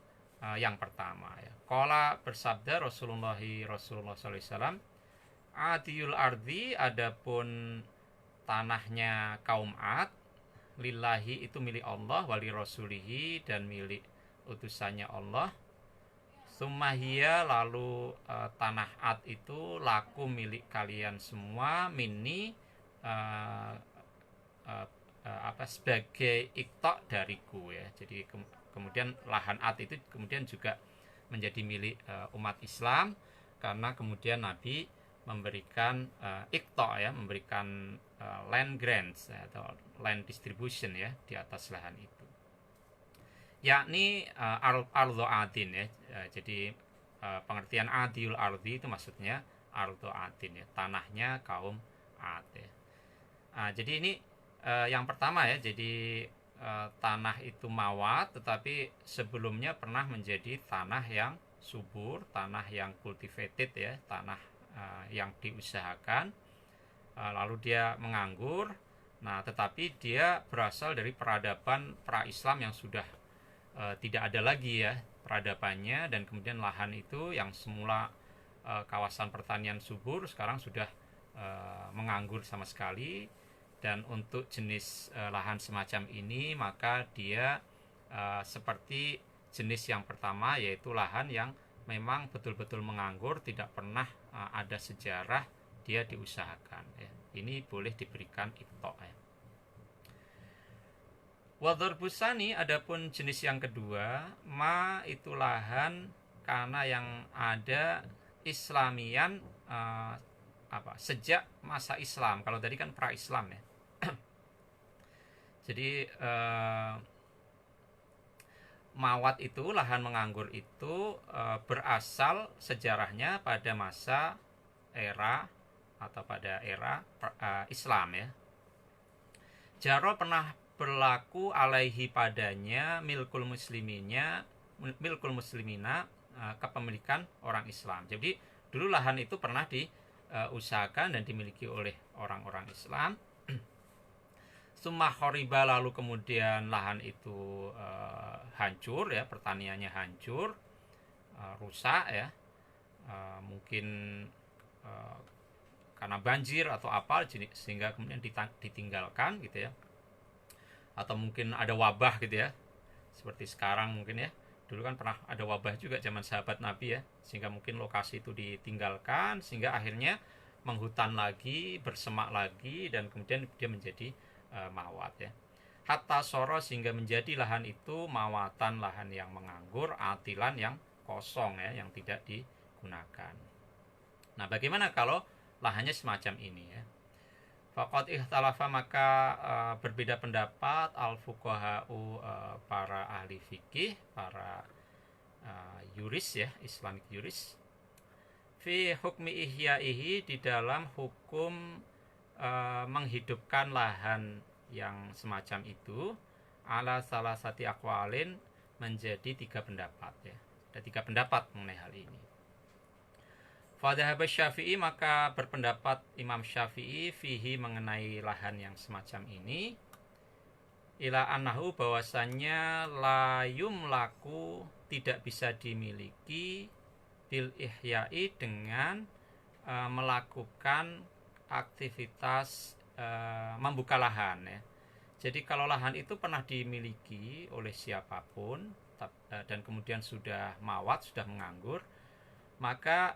yang pertama ya. Qala, bersabda Rasulullah SAW, adiyul ardi, adapun tanahnya kaum Ad, lillahi itu milik Allah, wali rasulihi dan milik utusannya Allah. Summahia, lalu tanah Ad itu laku milik kalian semua, minni sebagai ikta dariku ya. Jadi kemudian lahan Ad itu kemudian juga menjadi milik umat Islam karena kemudian Nabi memberikan ikta ya, memberikan land grants ya, atau land distribution ya di atas lahan itu, yakni ardo adin ya. Jadi pengertian adiul ardi itu maksudnya ardo adin ya, tanahnya kaum Ad ya. Jadi ini yang pertama ya, jadi tanah itu mawat tetapi sebelumnya pernah menjadi tanah yang subur, tanah yang cultivated ya, tanah yang diusahakan, lalu dia menganggur. Nah, tetapi dia berasal dari peradaban pra-Islam yang sudah tidak ada lagi ya peradabannya, dan kemudian lahan itu yang semula kawasan pertanian subur sekarang sudah menganggur sama sekali. Dan untuk jenis lahan semacam ini maka dia seperti jenis yang pertama, yaitu lahan yang memang betul-betul menganggur, tidak pernah ada sejarah dia diusahakan ya. Ini boleh diberikan ikta ya. Wadharbusani, adapun jenis yang kedua, ma itu lahan karena yang ada Islamian sejak masa Islam. Kalau tadi kan pra-Islam ya. Jadi mawat itu, lahan menganggur itu berasal sejarahnya pada masa era Islam ya. Jaro pernah berlaku alaihi padanya milkul muslimina kepemilikan orang Islam. Jadi dulu lahan itu pernah diusahakan dan dimiliki oleh orang-orang Islam. Summa khoriba, lalu kemudian lahan itu hancur ya, pertaniannya hancur, rusak ya, mungkin karena banjir atau apa, sehingga kemudian ditinggalkan gitu ya, atau mungkin ada wabah gitu ya, seperti sekarang mungkin ya. Dulu kan pernah ada wabah juga zaman sahabat Nabi ya, sehingga mungkin lokasi itu ditinggalkan, sehingga akhirnya menghutan lagi, bersemak lagi, dan kemudian dia menjadi mawat ya. Hatta soro, sehingga menjadi lahan itu mawatan, lahan yang menganggur, atilan yang kosong ya, yang tidak digunakan. Nah, bagaimana kalau lahannya semacam ini ya? Faqad ikhtalafa, maka berbeda pendapat al-fuqaha'u, para ahli fikih, para yuris ya, Islamic yuris, fi hukmi ihya'ihi, di dalam hukum menghidupkan lahan yang semacam itu, ala salasati aqwalin, menjadi 3 pendapat ya. Ada 3 pendapat mengenai hal ini. Fadhahab Syafi'i, maka berpendapat Imam Syafi'i fihi, mengenai lahan yang semacam ini, ila annahu, bahwasannya la yumlaku, tidak bisa dimiliki, bil ihya'i, dengan melakukan aktivitas membuka lahan ya. Jadi kalau lahan itu pernah dimiliki oleh siapapun dan kemudian sudah mawat, sudah menganggur, maka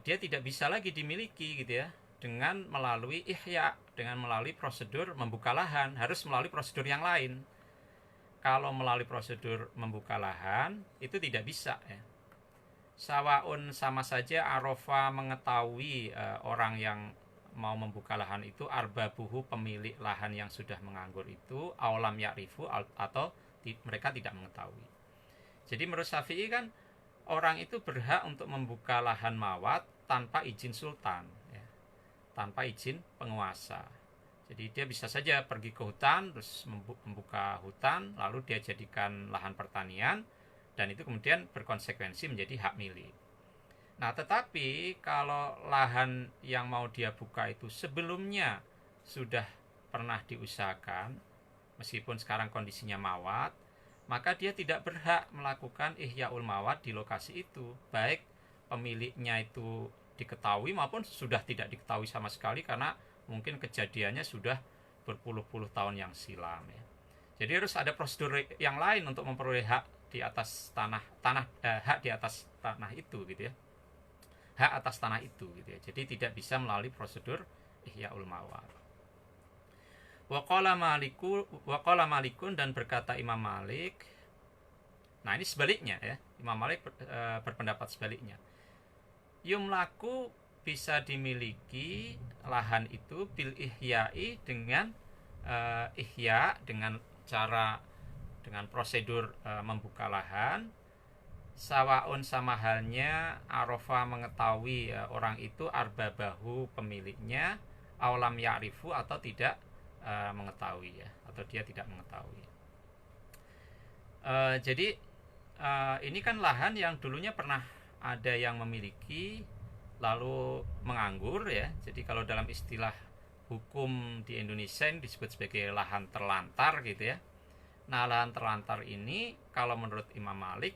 dia tidak bisa lagi dimiliki gitu ya, dengan melalui ihya, dengan melalui prosedur membuka lahan, harus melalui prosedur yang lain. Kalau melalui prosedur membuka lahan itu tidak bisa ya. Sawaun, sama saja, arofa, mengetahui orang yang mau membuka lahan itu, arbabuhu, pemilik lahan yang sudah menganggur itu, aulam ya'rifu, atau mereka tidak mengetahui. Jadi menurut Syafi'i kan orang itu berhak untuk membuka lahan mawat tanpa izin sultan ya, tanpa izin penguasa. Jadi dia bisa saja pergi ke hutan, terus membuka hutan, lalu dia jadikan lahan pertanian, dan itu kemudian berkonsekuensi menjadi hak milik. Nah, tetapi kalau lahan yang mau dia buka itu sebelumnya sudah pernah diusahakan, meskipun sekarang kondisinya mawat, maka dia tidak berhak melakukan ihya'ul mawat di lokasi itu, baik pemiliknya itu diketahui maupun sudah tidak diketahui sama sekali, karena mungkin kejadiannya sudah berpuluh-puluh tahun yang silam ya. Jadi harus ada prosedur yang lain untuk memperoleh hak di atas hak di atas tanah itu gitu ya, hak atas tanah itu gitu ya. Jadi tidak bisa melalui prosedur ihya'ul mawat. Waqala Malikun, dan berkata Imam Malik. Nah, ini sebaliknya ya. Imam Malik berpendapat sebaliknya. Yumlaku, bisa dimiliki lahan itu bil ihya'i, dengan ihya, dengan prosedur membuka lahan. Sawaun, sama halnya, arofa, mengetahui orang itu, arbabahu, pemiliknya, aulam ya'rifu, atau tidak mengetahui ya, atau dia tidak mengetahui. Jadi ini kan lahan yang dulunya pernah ada yang memiliki, lalu menganggur ya. Jadi kalau dalam istilah hukum di Indonesia ini disebut sebagai lahan terlantar gitu ya. Nah, lahan terlantar ini kalau menurut Imam Malik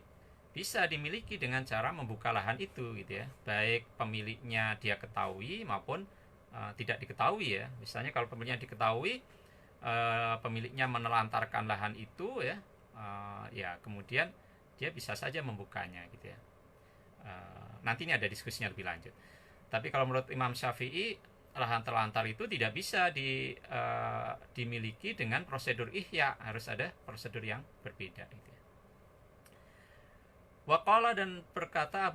bisa dimiliki dengan cara membuka lahan itu gitu ya, baik pemiliknya dia ketahui maupun tidak diketahui ya. Misalnya kalau pemiliknya diketahui, pemiliknya menelantarkan lahan itu ya, ya kemudian dia bisa saja membukanya gitu ya. Nanti ini ada diskusinya lebih lanjut. Tapi kalau menurut Imam Syafi'i, lahan terlantar itu tidak bisa dimiliki dengan prosedur ihya, harus ada prosedur yang berbeda gitu ya. Waqala dan berkata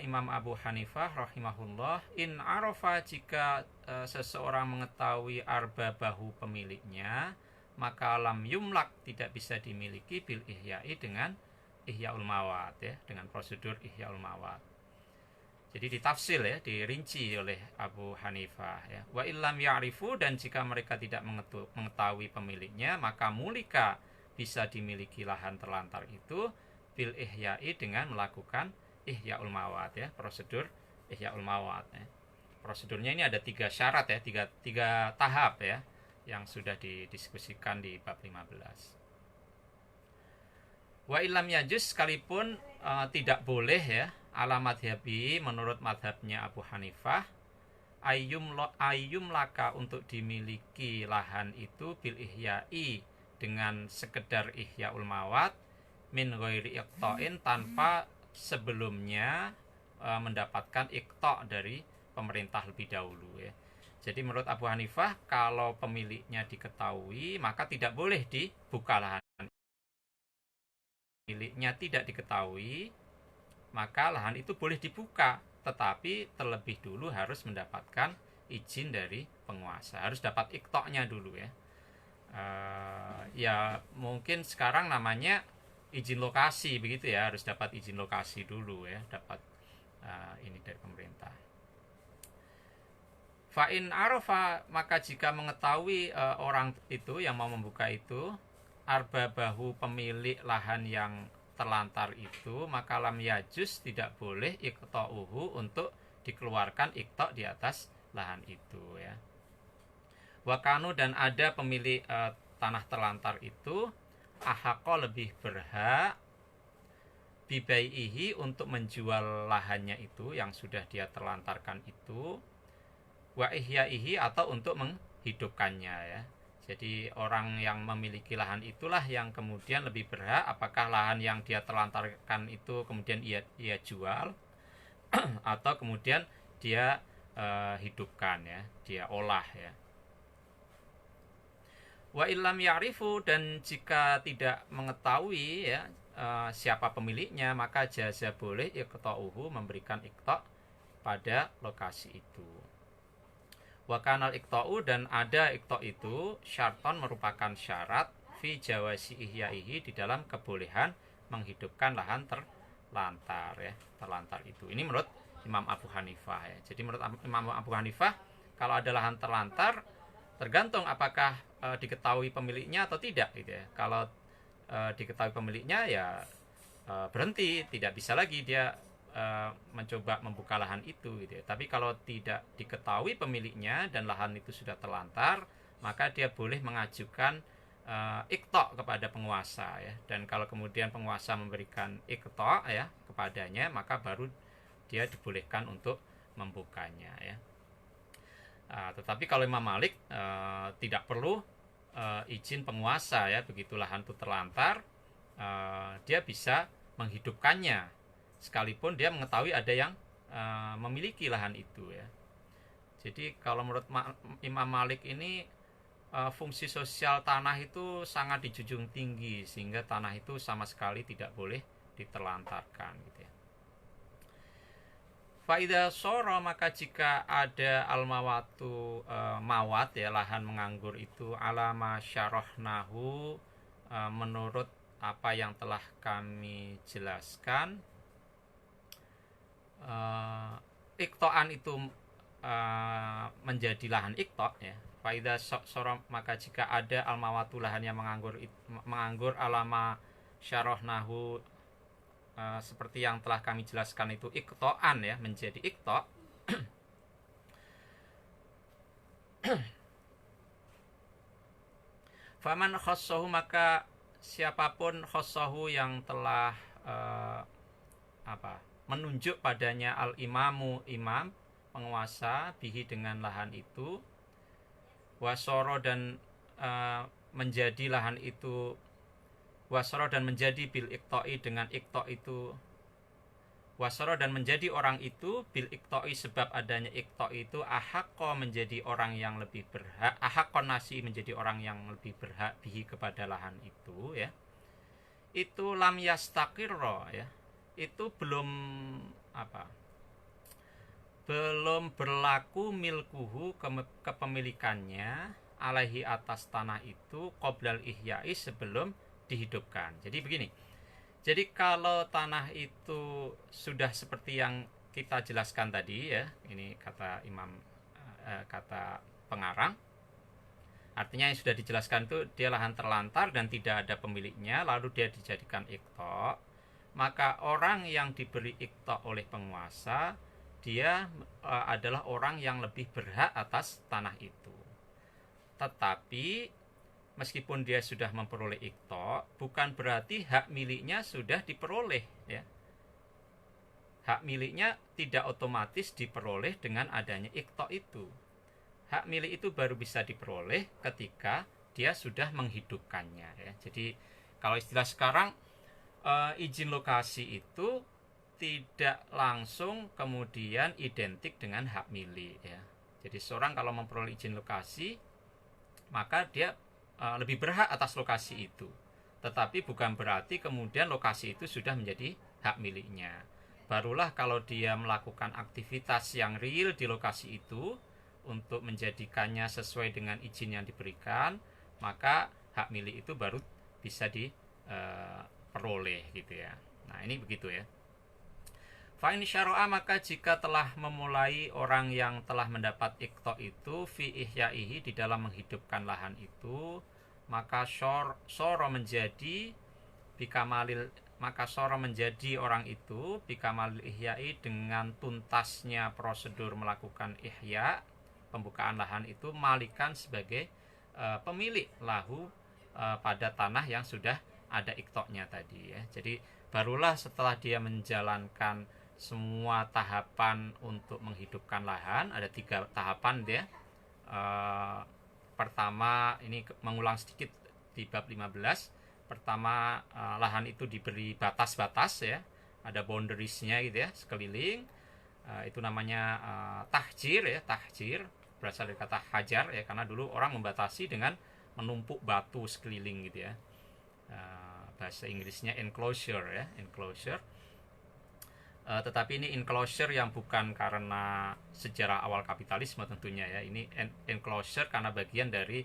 Imam Abu Hanifah rahimahullah, in arafa jika seseorang mengetahui arbabahu pemiliknya, maka lam yumlak tidak bisa dimiliki bil ihya'i dengan ihyaul mawat ya, dengan prosedur ihyaul mawat. Jadi ditafsil ya, dirinci oleh Abu Hanifah ya. Wa illam ya'rifu dan jika mereka tidak mengetahui pemiliknya, maka mulika bisa dimiliki lahan terlantar itu bil ihya'i dengan melakukan ihyaul mawat ya, prosedur ihyaul mawat ya. Prosedurnya ini ada 3 syarat ya, tiga tahap ya, yang sudah didiskusikan di bab 15. Wa ilam yajus sekalipun tidak boleh ya, ala madhabi menurut madhabnya Abu Hanifah, ayyum laka untuk dimiliki lahan itu bil ihya'i dengan sekedar ihyaul mawat min ghairi iqta'in tanpa sebelumnya mendapatkan iqta' dari pemerintah lebih dahulu ya. Jadi menurut Abu Hanifah, kalau pemiliknya diketahui maka tidak boleh dibuka lahan. Miliknya tidak diketahui, maka lahan itu boleh dibuka, tetapi terlebih dulu harus mendapatkan izin dari penguasa, harus dapat iqta'nya dulu ya. Ya mungkin sekarang namanya izin lokasi begitu ya, harus dapat izin lokasi dulu ya, dapat ini dari pemerintah. Fa'in arafa maka jika mengetahui orang itu yang mau membuka itu arbabahu pemilik lahan yang terlantar itu, maka lam yajus tidak boleh iqta'uhu untuk dikeluarkan iqta' di atas lahan itu ya. Wakanu dan ada pemilik tanah terlantar itu ahaqo lebih berhak bibaihi untuk menjual lahannya itu yang sudah dia terlantarkan itu, wa ihyaihi atau untuk menghidupkannya ya. Jadi orang yang memiliki lahan itulah yang kemudian lebih berhak apakah lahan yang dia terlantarkan itu kemudian ia jual atau kemudian dia hidupkan ya, dia olah ya. Wa illam ya'rifu dan jika tidak mengetahui ya siapa pemiliknya, maka jaza boleh iqta'uhu memberikan iqta' pada lokasi itu. Wa kanal iqta'u dan ada iqta' itu syarton merupakan syarat fi jawasi ihyaihi di dalam kebolehan menghidupkan lahan terlantar ya, terlantar itu. Ini menurut Imam Abu Hanifah ya. Jadi menurut Imam Abu Hanifah kalau ada lahan terlantar tergantung apakah diketahui pemiliknya atau tidak gitu ya. Kalau diketahui pemiliknya ya berhenti, tidak bisa lagi dia mencoba membuka lahan itu gitu ya. Tapi kalau tidak diketahui pemiliknya dan lahan itu sudah terlantar, maka dia boleh mengajukan iqta' kepada penguasa ya. Dan kalau kemudian penguasa memberikan iqta' ya kepadanya, maka baru dia dibolehkan untuk membukanya ya. Tetapi kalau Imam Malik tidak perlu izin penguasa ya, begitu lahan itu terlantar dia bisa menghidupkannya sekalipun dia mengetahui ada yang memiliki lahan itu ya. Jadi kalau menurut Imam Malik ini fungsi sosial tanah itu sangat dijunjung tinggi sehingga tanah itu sama sekali tidak boleh diterlantarkan gitu ya. Faida soro maka jika ada almawatu mawat ya, lahan menganggur itu alama syarahnahu menurut apa yang telah kami jelaskan, iqta'an itu menjadi lahan iqta' ya. Faida soro maka jika ada almawatu lahan yang menganggur alama syarahnahu seperti yang telah kami jelaskan itu iqta'an ya, menjadi iqta'. Faman khassahu maka siapapun khassahu yang telah menunjuk padanya al imamu imam penguasa bihi dengan lahan itu, wasoro dan menjadi lahan itu wasoro dan menjadi bil iqta'i dengan iqta' itu, wasoro dan menjadi orang itu bil iqta'i sebab adanya iqta' itu ahaqqa menjadi orang yang lebih berhak, ahaqqon nasi menjadi orang yang lebih berhak bihi kepada lahan itu ya. Itu lam yastaqirra ya, itu belum apa? Belum berlaku milkuhu, kepemilikannya alaihi atas tanah itu qoblal ihya'i, sebelum dihidupkan. Jadi begini. Jadi kalau tanah itu sudah seperti yang kita jelaskan tadi ya, ini kata kata pengarang, artinya yang sudah dijelaskan itu dia lahan terlantar dan tidak ada pemiliknya, lalu dia dijadikan iqta, maka orang yang diberi iqta oleh penguasa, dia adalah orang yang lebih berhak atas tanah itu. Tetapi meskipun dia sudah memperoleh iqta, bukan berarti hak miliknya sudah diperoleh ya. Hak miliknya tidak otomatis diperoleh dengan adanya iqta itu. Hak milik itu baru bisa diperoleh ketika dia sudah menghidupkannya ya. Jadi kalau istilah sekarang, izin lokasi itu tidak langsung kemudian identik dengan hak milik ya. Jadi seorang kalau memperoleh izin lokasi, maka dia lebih berhak atas lokasi itu. Tetapi bukan berarti kemudian lokasi itu sudah menjadi hak miliknya. Barulah kalau dia melakukan aktivitas yang real di lokasi itu untuk menjadikannya sesuai dengan izin yang diberikan, maka hak milik itu baru bisa diperoleh gitu ya. Nah, ini begitu ya. Fa'in syara'a, maka jika telah memulai orang yang telah mendapat iqta itu fi ihya'ihi, di dalam menghidupkan lahan itu, maka soro menjadi bikamalil, maka soro menjadi orang itu bikamalil ihya'i, dengan tuntasnya prosedur melakukan ihya, pembukaan lahan itu, malikan sebagai pemilik lahu pada tanah yang sudah ada iqta'nya tadi ya. Jadi barulah setelah dia menjalankan semua tahapan untuk menghidupkan lahan, ada 3 tahapan dia. Pertama, ini mengulang sedikit di bab 15. Pertama, lahan itu diberi batas-batas ya, ada boundariesnya gitu ya, sekeliling. Itu namanya tahjir ya, tahjir berasal dari kata hajar ya, karena dulu orang membatasi dengan menumpuk batu sekeliling gitu ya. Bahasa Inggrisnya enclosure ya, enclosure. Tetapi ini enclosure yang bukan karena sejarah awal kapitalisme tentunya ya. Ini enclosure karena bagian dari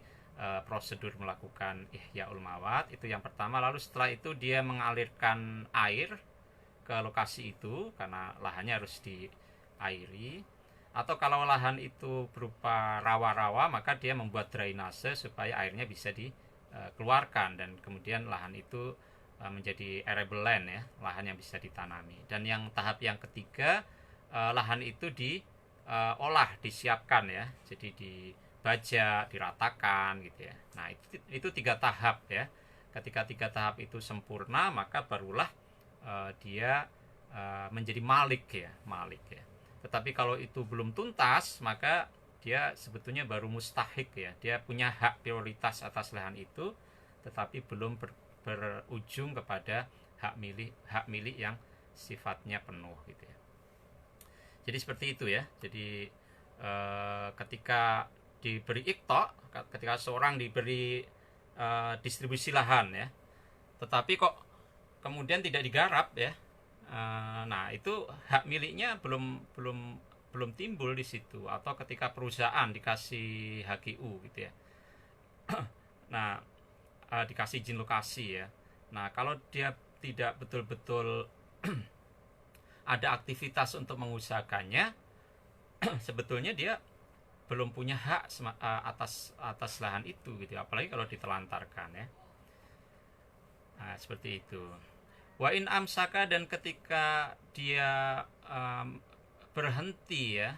prosedur melakukan ihyaul mawat, itu yang pertama. Lalu setelah itu dia mengalirkan air ke lokasi itu karena lahannya harus diairi. Atau kalau lahan itu berupa rawa-rawa, maka dia membuat drainase supaya airnya bisa dikeluarkan, dan kemudian lahan itu menjadi arable land ya, lahan yang bisa ditanami. Dan yang tahap yang ketiga, lahan itu diolah, disiapkan ya, jadi dibajak, diratakan gitu ya. Nah, itu 3 tahap ya. Ketika 3 tahap itu sempurna, maka barulah dia menjadi malik ya, malik ya. Tetapi kalau itu belum tuntas, maka dia sebetulnya baru mustahik ya, dia punya hak prioritas atas lahan itu, tetapi belum berujung kepada hak milik yang sifatnya penuh gitu ya. Jadi seperti itu ya. Jadi ketika diberi iqta, ketika seorang diberi distribusi lahan ya, tetapi kok kemudian tidak digarap ya, nah itu hak miliknya belum timbul di situ. Atau ketika perusahaan dikasih HGU gitu ya, nah dikasih izin lokasi ya. Nah, kalau dia tidak betul-betul ada aktivitas untuk mengusahakannya, sebetulnya dia belum punya hak atas lahan itu gitu, apalagi kalau ditelantarkan ya. Nah, seperti itu. Wa in amsaka, dan ketika dia berhenti ya,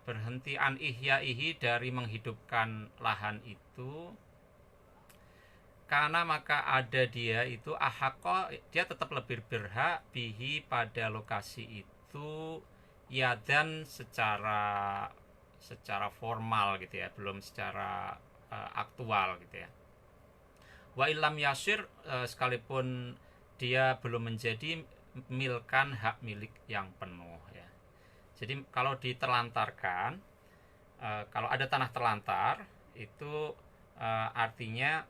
berhenti an ihyaihi, dari menghidupkan lahan itu, karena maka ada dia itu ahaqqa, dia tetap lebih berhak bihi, pada lokasi itu, ya, dan secara formal gitu ya, belum secara aktual gitu ya. Wa illam yasir, sekalipun dia belum menjadi milkan hak milik yang penuh ya. Jadi kalau diterlantarkan, kalau ada tanah terlantar itu artinya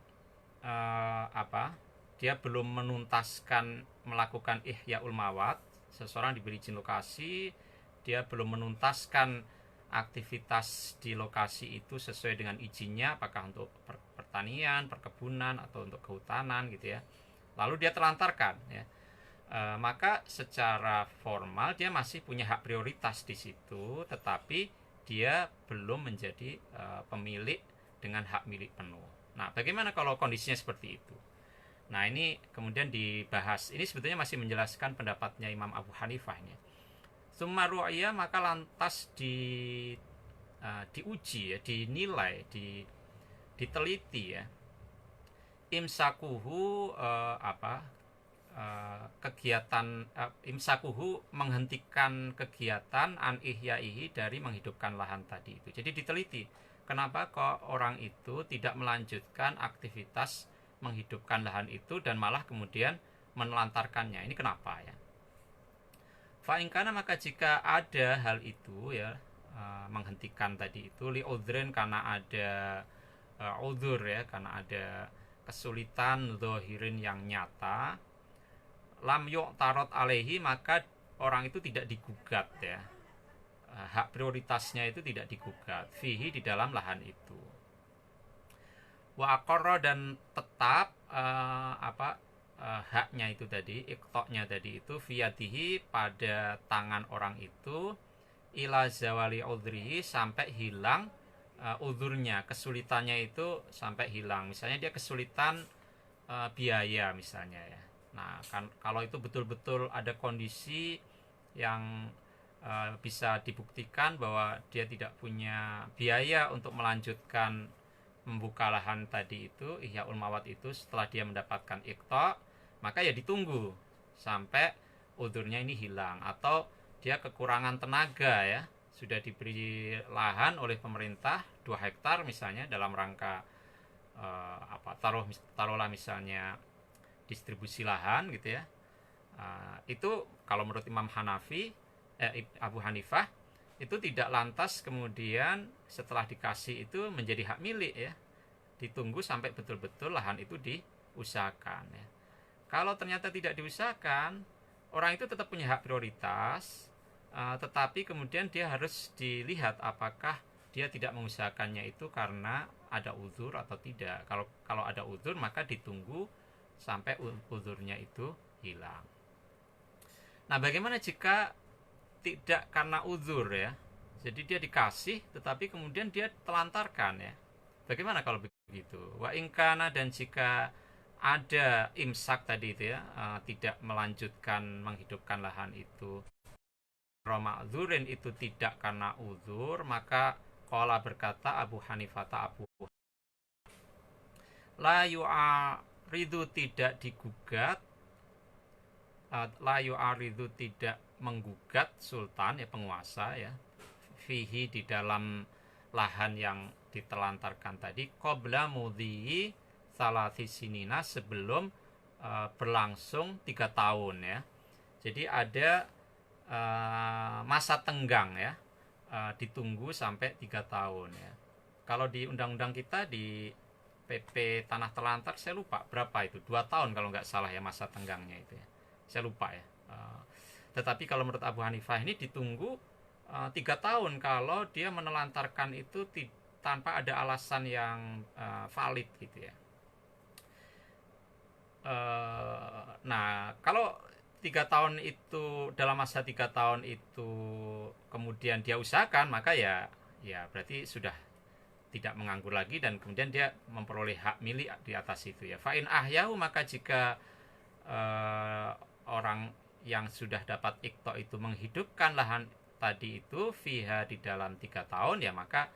dia belum menuntaskan melakukan ihyaul mawat, seseorang diberi izin lokasi, dia belum menuntaskan aktivitas di lokasi itu sesuai dengan izinnya, apakah untuk pertanian, perkebunan, atau untuk kehutanan gitu ya, lalu dia telantarkan ya, maka secara formal dia masih punya hak prioritas di situ, tetapi dia belum menjadi pemilik dengan hak milik penuh. Nah, bagaimana kalau kondisinya seperti itu? Nah, ini kemudian dibahas. Ini sebetulnya masih menjelaskan pendapatnya Imam Abu Hanifah ini. Summa ru'ya, maka lantas diuji ya, dinilai, diteliti ya. Imsakuhu kegiatan imsakuhu, menghentikan kegiatan an ihyaihi, dari menghidupkan lahan tadi itu. Jadi diteliti kenapa kok orang itu tidak melanjutkan aktivitas menghidupkan lahan itu dan malah kemudian menelantarkannya. Ini kenapa ya? Fa'ingkana, maka jika ada hal itu ya, menghentikan tadi itu li udhrin, karena ada udhur ya, karena ada kesulitan zahirin yang nyata, lam yu'tarad alaihi, maka orang itu tidak digugat ya, hak prioritasnya itu tidak digugat, fihi, di dalam lahan itu. Wa aqarra, dan tetap haknya itu tadi, iqta'nya tadi itu, fiyadihi, pada tangan orang itu, ila zawali udhrihi, sampai hilang udhurnya, kesulitannya itu sampai hilang. Misalnya dia kesulitan biaya misalnya ya. Nah, kan kalau itu betul-betul ada kondisi yang bisa dibuktikan bahwa dia tidak punya biaya untuk melanjutkan membuka lahan tadi itu, ihyaul mawat itu, setelah dia mendapatkan iqta, maka ya ditunggu sampai udhurnya ini hilang. Atau dia kekurangan tenaga ya, sudah diberi lahan oleh pemerintah 2 hektar misalnya dalam rangka taruhlah misalnya distribusi lahan gitu ya. Itu kalau menurut Imam Abu Hanifah, itu tidak lantas kemudian setelah dikasih itu menjadi hak milik ya. Ditunggu sampai betul-betul lahan itu diusahakan ya. Kalau ternyata tidak diusahakan, orang itu tetap punya hak prioritas, tetapi kemudian dia harus dilihat apakah dia tidak mengusahakannya itu karena ada uzur atau tidak. Kalau ada uzur, maka ditunggu sampai uzurnya itu hilang. Nah, bagaimana jika tidak karena uzur ya? Jadi dia dikasih tetapi kemudian dia telantarkan ya. Bagaimana kalau begitu? Wa ingkana, dan jika ada imsak tadi itu ya, tidak melanjutkan menghidupkan lahan itu, Roma'zurin, itu tidak karena uzur, maka qala, berkata Abu Hanifah, la yu'aridu, tidak digugat, la yu'aridu, tidak menggugat, sultan ya, penguasa ya, fihi, di dalam lahan yang ditelantarkan tadi, qabla mudhi salati sinina, sebelum berlangsung 3 tahun ya. Jadi ada masa tenggang ya, ditunggu sampai 3 tahun ya. Kalau di undang-undang kita, di PP Tanah Terlantar, saya lupa berapa itu, 2 tahun kalau nggak salah ya masa tenggangnya itu ya, saya lupa ya. Tetapi kalau menurut Abu Hanifah ini ditunggu 3 tahun kalau dia menelantarkan itu tanpa ada alasan yang valid gitu ya. Nah, kalau 3 tahun itu, dalam masa 3 tahun itu kemudian dia usahakan, maka ya berarti sudah tidak menganggur lagi, dan kemudian dia memperoleh hak milik di atas itu ya. Fa'in ahyahu, maka jika orang yang sudah dapat iqta itu menghidupkan lahan tadi itu, fiha, di dalam 3 tahun ya, maka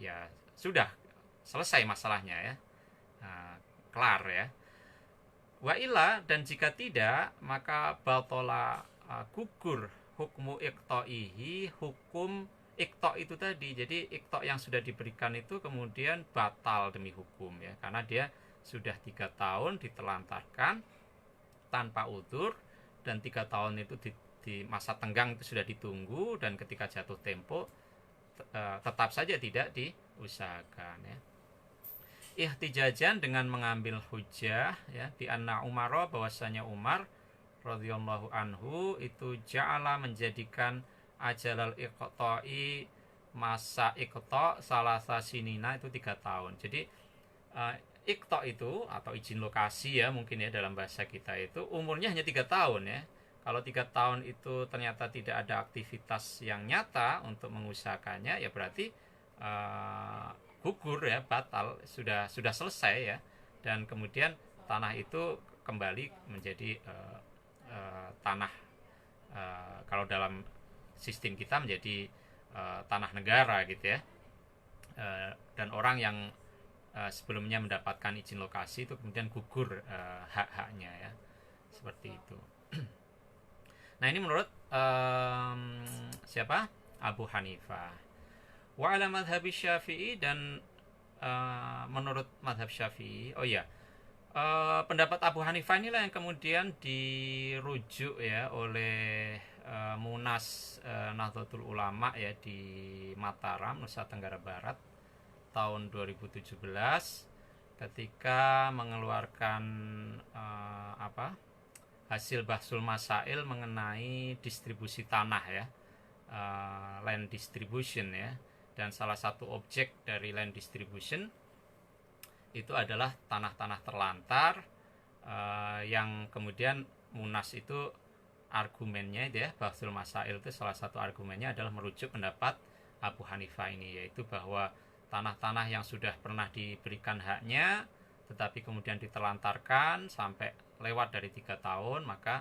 ya sudah selesai masalahnya ya, kelar ya. Wa illa, dan jika tidak, maka batola, gugur hukmu iqta'ihi, hukum iqta' itu tadi. Jadi iqta' yang sudah diberikan itu kemudian batal demi hukum ya, karena dia sudah 3 tahun ditelantarkan tanpa udzur, dan 3 tahun itu di masa tenggang itu sudah ditunggu, dan ketika jatuh tempo tetap saja tidak diusahakan ya. ihtijajan dengan mengambil hujjah ya di anna Umar, bahwasanya Umar radhiyallahu anhu itu ja'ala menjadikan ajalal iqta'i, masa iqta salasa sinina itu 3 tahun. Jadi iqta itu atau izin lokasi ya mungkin ya dalam bahasa kita itu umurnya hanya 3 tahun ya. Kalau 3 tahun itu ternyata tidak ada aktivitas yang nyata untuk mengusahakannya, ya berarti gugur ya, batal, sudah selesai ya. Dan kemudian tanah itu kembali menjadi tanah, kalau dalam sistem kita menjadi tanah negara gitu ya. Dan orang yang sebelumnya mendapatkan izin lokasi itu kemudian gugur hak-haknya ya, seperti itu. Nah ini menurut siapa? Abu Hanifah. Wa ala madhab Syafi'i, dan menurut madhab Syafi'i, oh ya, pendapat Abu Hanifah inilah yang kemudian dirujuk ya oleh Munas Nahdlatul Ulama ya di Mataram, Nusa Tenggara Barat tahun 2017 ketika mengeluarkan hasil bahsul masail mengenai distribusi tanah ya, land distribution ya. Dan salah satu objek dari land distribution itu adalah tanah-tanah terlantar, yang kemudian Munas itu argumennya itu ya, bahsul masail itu salah satu argumennya adalah merujuk pendapat Abu Hanifah ini, yaitu bahwa tanah-tanah yang sudah pernah diberikan haknya tetapi kemudian ditelantarkan sampai lewat dari 3 tahun, maka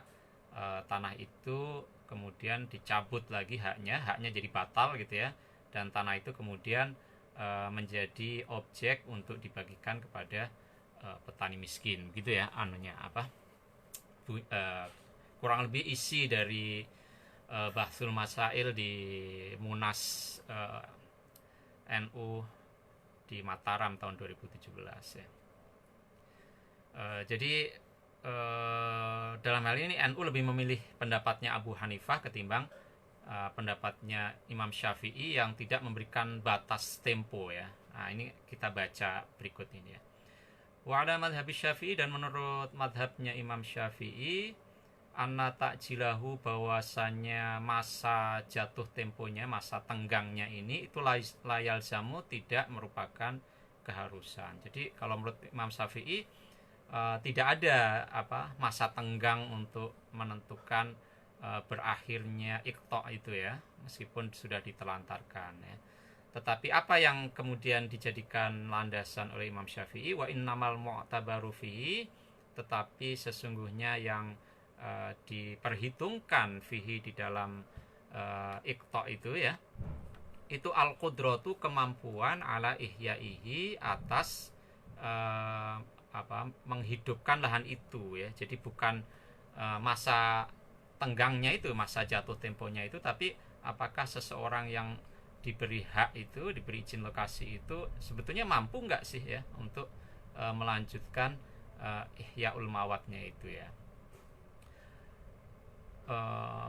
tanah itu kemudian dicabut lagi haknya jadi batal gitu ya, dan tanah itu kemudian menjadi objek untuk dibagikan kepada petani miskin gitu ya, anunya apa, kurang lebih isi dari bahsul masail di Munas NU di Mataram tahun 2017 ya. Jadi dalam hal ini NU lebih memilih pendapatnya Abu Hanifah ketimbang pendapatnya Imam Syafi'i yang tidak memberikan batas tempo ya. Nah ini kita baca berikut ini ya. Wa ala madhab Syafi'i, dan menurut madhabnya Imam Syafi'i, anna ta'jilahu, bahwasannya masa jatuh temponya, masa tenggangnya ini itu layal jamu, tidak merupakan keharusan. Jadi kalau menurut Imam Syafi'i tidak ada masa tenggang untuk menentukan berakhirnya iqta itu ya, meskipun sudah ditelantarkan ya. Tetapi apa yang kemudian dijadikan landasan oleh Imam Syafi'i, wa innamal mu'tabaru fihi, tetapi sesungguhnya yang diperhitungkan fihi di dalam iqta itu ya, itu al-qudratu, kemampuan, ala ihyaihi, atas menghidupkan lahan itu ya. Jadi bukan masa tenggangnya itu, masa jatuh temponya itu, tapi apakah seseorang yang diberi hak itu, diberi izin lokasi itu sebetulnya mampu nggak sih ya untuk melanjutkan ihyaul mawatnya itu ya.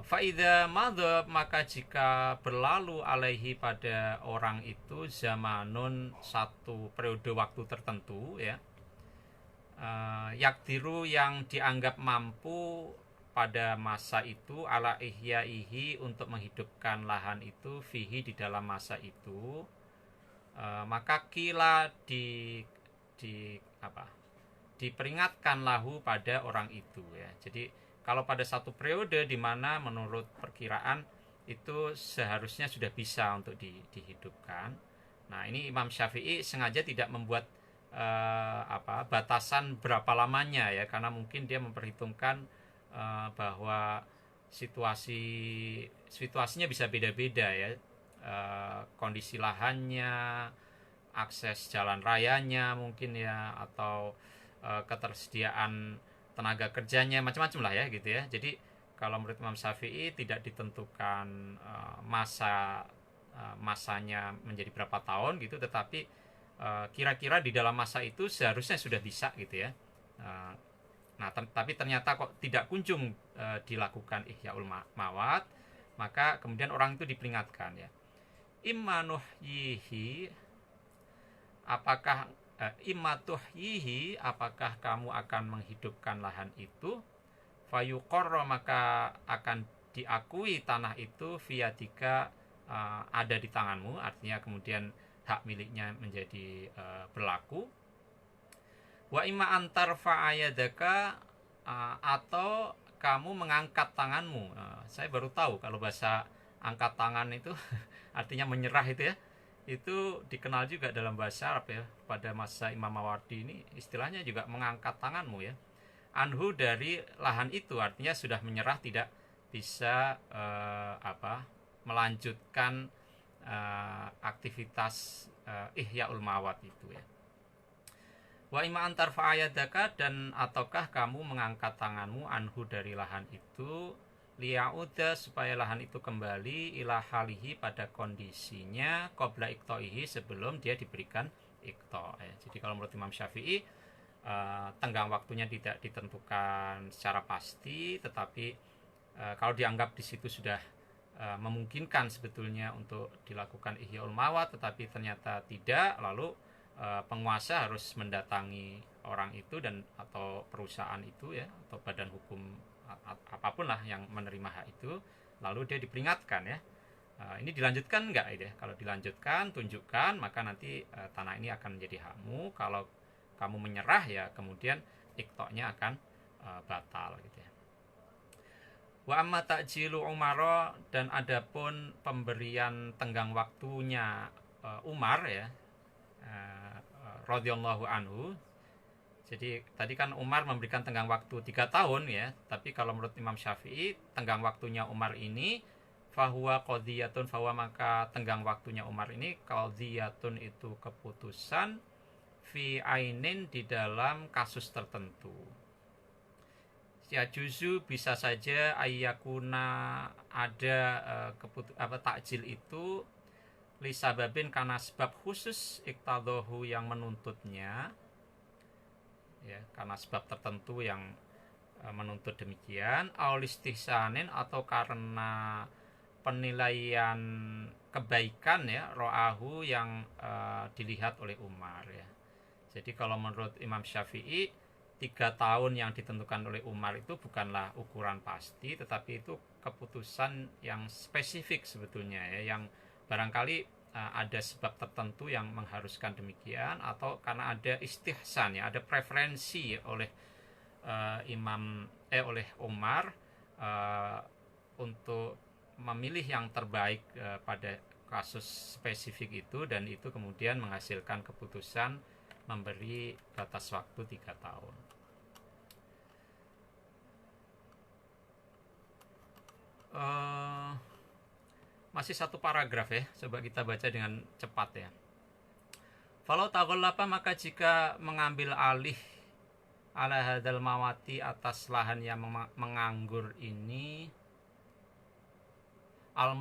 Faida madhab, maka jika berlalu alaihi pada orang itu zamanun, satu periode waktu tertentu ya, yakdiru, yang dianggap mampu pada masa itu, ala ihyaihi, untuk menghidupkan lahan itu, fihi, di dalam masa itu, maka kila diperingatkan lahu pada orang itu ya. Jadi kalau pada satu periode di mana menurut perkiraan itu seharusnya sudah bisa untuk dihidupkan. Nah ini Imam Syafi'i sengaja tidak membuat batasan berapa lamanya ya, karena mungkin dia memperhitungkan bahwa situasinya bisa beda-beda ya, kondisi lahannya, akses jalan rayanya mungkin ya, atau ketersediaan tenaga kerjanya, macam-macam lah ya gitu ya. Jadi kalau menurut Imam Syafi'i tidak ditentukan masanya menjadi berapa tahun gitu, tetapi kira-kira di dalam masa itu seharusnya sudah bisa gitu ya. Nah tapi ternyata kok tidak kunjung dilakukan ihyaul mawat, maka kemudian orang itu diperingatkan ya. Imma nuhyihi, apakah imma tuhyihi, apakah kamu akan menghidupkan lahan itu, fayuqarra, maka akan diakui tanah itu viyadika, ada di tanganmu, artinya kemudian hak miliknya menjadi berlaku. Wa imma antar fa'ayadaka, atau kamu mengangkat tanganmu. Saya baru tahu kalau bahasa angkat tangan itu artinya menyerah itu ya. Itu dikenal juga dalam bahasa Arab ya. Pada masa Imam Mawardi ini istilahnya juga mengangkat tanganmu ya. Anhu, dari lahan itu, artinya sudah menyerah, tidak bisa melanjutkan aktivitas ihyaul mawat itu ya. Wa ima antar fa'ayadaka, dan ataukah kamu mengangkat tanganmu anhu, dari lahan itu, liya'uda, supaya lahan itu kembali ila halihi, pada kondisinya, qabla iqta'ihi, sebelum dia diberikan iqta' ya. Jadi kalau menurut Imam Syafi'i, tenggang waktunya tidak ditentukan secara pasti, tetapi kalau dianggap di situ sudah memungkinkan sebetulnya untuk dilakukan ihyaul mawat, tetapi ternyata tidak, lalu penguasa harus mendatangi orang itu dan atau perusahaan itu ya, atau badan hukum apapun lah yang menerima hak itu, lalu dia diperingatkan ya, ini dilanjutkan enggak ya. Kalau dilanjutkan, tunjukkan, maka nanti tanah ini akan menjadi hakmu. Kalau kamu menyerah ya, kemudian iqta'nya akan batal gitu ya. Wa amma ta'jilu Umar, dan adapun pemberian tenggang waktunya Umar ya, radhiyallahu anhu. Jadi tadi kan Umar memberikan tenggang waktu 3 tahun ya, tapi kalau menurut Imam Syafi'i, tenggang waktunya Umar ini fahuwa qadhiyatun, fahuwa, maka tenggang waktunya Umar ini, qadhiyatun, itu keputusan, fi ainin, di dalam kasus tertentu. Ya juzu, bisa saja, ayyakuna, ada takjil itu, lisababin, karena sebab khusus, iqtadhahu, yang menuntutnya ya, karena sebab tertentu yang menuntut demikian, aulistihsanin, atau karena penilaian kebaikan ya, ro'ahu, yang dilihat oleh Umar ya. Jadi kalau menurut Imam Syafi'i, 3 tahun yang ditentukan oleh Umar itu bukanlah ukuran pasti, tetapi itu keputusan yang spesifik sebetulnya ya, yang barangkali ada sebab tertentu yang mengharuskan demikian, atau karena ada istihsan ya, ada preferensi oleh oleh Umar untuk memilih yang terbaik pada kasus spesifik itu, dan itu kemudian menghasilkan keputusan memberi batas waktu 3 tahun. Masih satu paragraf ya, coba kita baca dengan cepat ya. Falau taghallapa, maka jika mengambil alih ala hadal mawati, atas lahan yang menganggur ini, al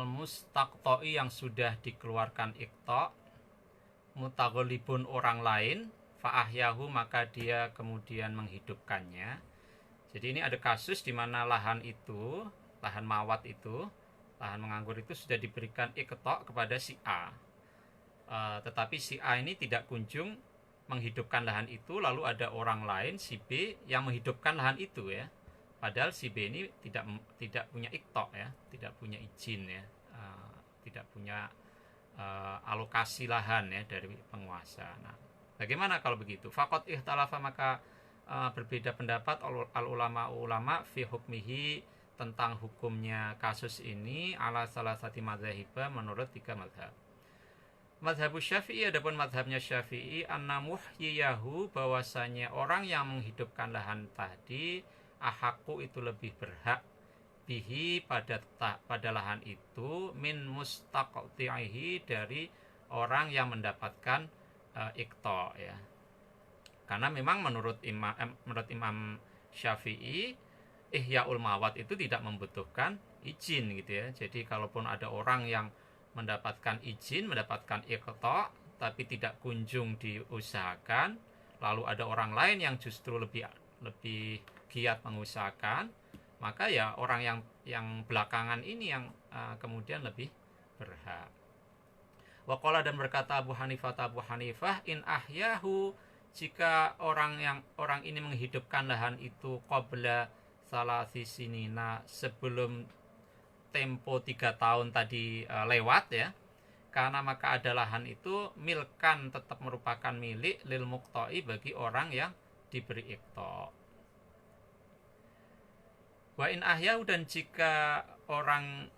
mustaqtoi, yang sudah dikeluarkan iqta', mutaghalibun, orang lain, fa'ahyahu, maka dia kemudian menghidupkannya. Jadi ini ada kasus di mana lahan itu, lahan mawat itu, lahan menganggur itu sudah diberikan iqta' kepada si A, tetapi si A ini tidak kunjung menghidupkan lahan itu, lalu ada orang lain, si B, yang menghidupkan lahan itu ya, padahal si B ini tidak punya iqta' ya, tidak punya izin ya, tidak punya alokasi lahan ya dari penguasa. Nah, bagaimana kalau begitu? Faqad ikhtalafa, maka berbeda pendapat al ulama fi hukmihi, tentang hukumnya kasus ini, ala salasati madzhabiha, menurut 3 mazhab. Mazhabus Syafi'i, adapun mazhabnya Syafi'i, anna muhyiyahu, bahwasanya orang yang menghidupkan lahan tadi, ahaku, itu lebih berhak, bihi, pada lahan itu, min mustaqti'ihi, dari orang yang mendapatkan iqta' ya. Karena memang menurut Imam Syafi'i, ihyaul mawat itu tidak membutuhkan izin gitu ya. Jadi kalaupun ada orang yang mendapatkan izin, mendapatkan iqta', tapi tidak kunjung diusahakan, lalu ada orang lain yang justru lebih giat mengusahakan, maka ya orang yang belakangan ini yang kemudian lebih berhak. Waqala dan berkata Abu Hanifah, in ahyahu, jika orang ini menghidupkan lahan itu qabla salasi sinina, sebelum tempo 3 tahun tadi lewat ya, karena maka ada lahan itu milkan, tetap merupakan milik lil muqta'i, bagi orang yang diberi iqta'. Wa in ahyau, dan jika orang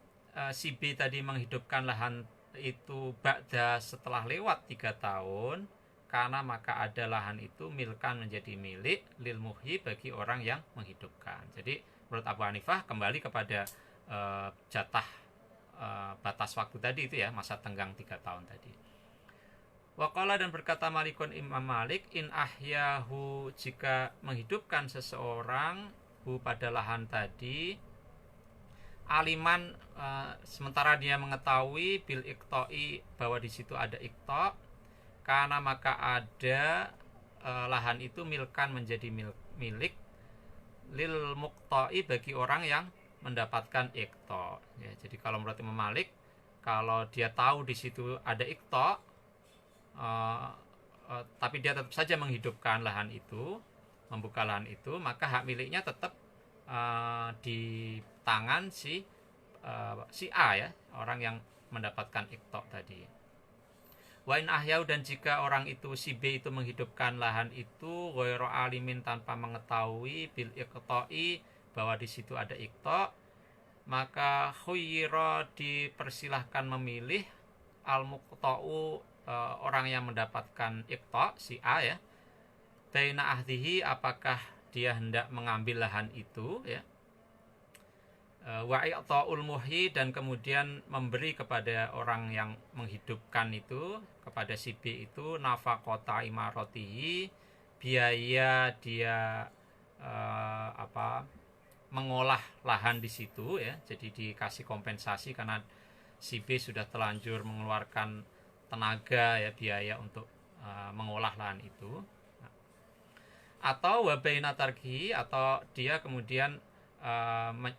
si B tadi menghidupkan lahan itu ba'da, setelah lewat 3 tahun, karena maka ada lahan itu milkan, menjadi milik lil muhyi, bagi orang yang menghidupkan. Jadi menurut Abu Hanifah kembali kepada jatah batas waktu tadi itu ya, masa tenggang 3 tahun tadi. Waqala dan berkata Malikun, Imam Malik, in ahyahu, jika menghidupkan seseorang hu pada lahan tadi, aliman, sementara dia mengetahui bil iqta'i, bahwa di situ ada iqta', karena maka ada lahan itu milkan, menjadi milik lil muqta'i, bagi orang yang mendapatkan iqta'. Ya, jadi kalau menurut Imam Malik, kalau dia tahu di situ ada iqta', tapi dia tetap saja menghidupkan lahan itu, membuka lahan itu, maka hak miliknya tetap di tangan si A ya, orang yang mendapatkan iqta' tadi. Wa in ahyau, dan jika orang itu si B itu menghidupkan lahan itu ghairu alimin, tanpa mengetahui bil iqta'i, bahwa di situ ada iqta', maka khuyira, dipersilahkan memilih al muqta'u, orang yang mendapatkan iqta', si A ya, baina ahdihi, apakah dia hendak mengambil lahan itu ya, wa i'ta'ul muhyi, dan kemudian memberi kepada orang yang menghidupkan itu, kepada si B itu, nafaqata imaratihi, biaya dia mengolah lahan di situ ya, jadi dikasih kompensasi karena si B sudah terlanjur mengeluarkan tenaga ya, biaya untuk mengolah lahan itu. Atau wabaina tarkihi, atau dia kemudian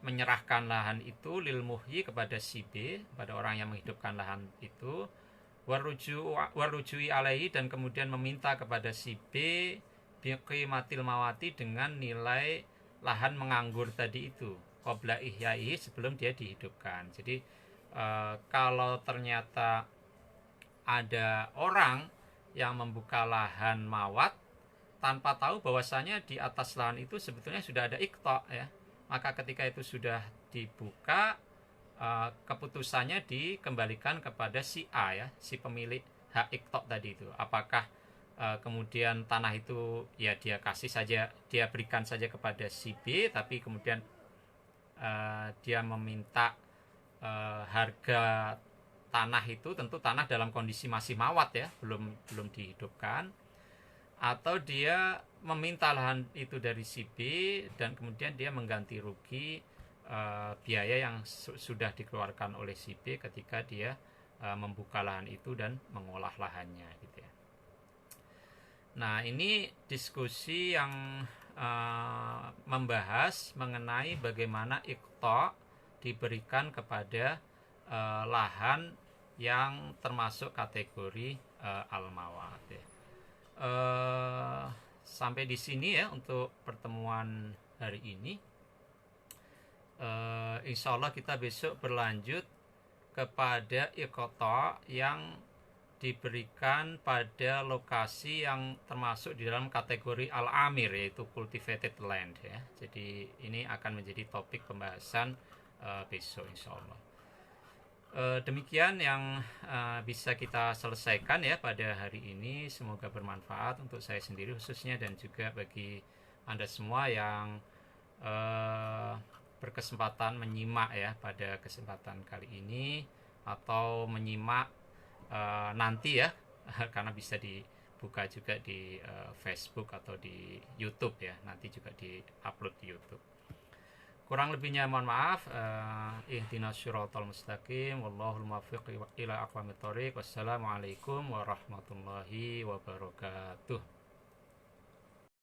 menyerahkan lahan itu lil muhyi, kepada si B, pada orang yang menghidupkan lahan itu, warujui alaihi, dan kemudian meminta kepada si B biqimatil mawati, dengan nilai lahan menganggur tadi itu, qabla ihyaihi, sebelum dia dihidupkan. Jadi kalau ternyata ada orang yang membuka lahan mawat tanpa tahu bahwasanya di atas lahan itu sebetulnya sudah ada iqta' ya, maka ketika itu sudah dibuka, keputusannya dikembalikan kepada si A ya, si pemilik hak iqta' tadi itu. Apakah kemudian tanah itu ya dia kasih saja, dia berikan saja kepada si B, tapi kemudian dia meminta harga tanah itu, tentu tanah dalam kondisi masih mawat ya, belum dihidupkan, atau dia meminta lahan itu dari si B, dan kemudian dia mengganti rugi biaya yang sudah dikeluarkan oleh si B ketika dia membuka lahan itu dan mengolah lahannya gitu ya. Nah, ini diskusi yang membahas mengenai bagaimana iqta' diberikan kepada lahan yang termasuk kategori al-mawat ya. Sampai di sini ya untuk pertemuan hari ini. Insya Allah kita besok berlanjut kepada iqta' yang diberikan pada lokasi yang termasuk di dalam kategori al-amir, yaitu cultivated land ya. Jadi ini akan menjadi topik pembahasan besok insya Allah. Demikian yang bisa kita selesaikan ya pada hari ini. Semoga bermanfaat untuk saya sendiri khususnya, dan juga bagi Anda semua yang berkesempatan menyimak ya pada kesempatan kali ini, atau menyimak nanti ya, karena bisa dibuka juga di Facebook atau di YouTube ya, nanti juga di-upload di YouTube. Kurang lebihnya mohon maaf. Ihdinas syiratal mustaqim, wallahul muwaffiq ila aqwamit thoriq. Wassalamualaikum warahmatullahi wabarakatuh.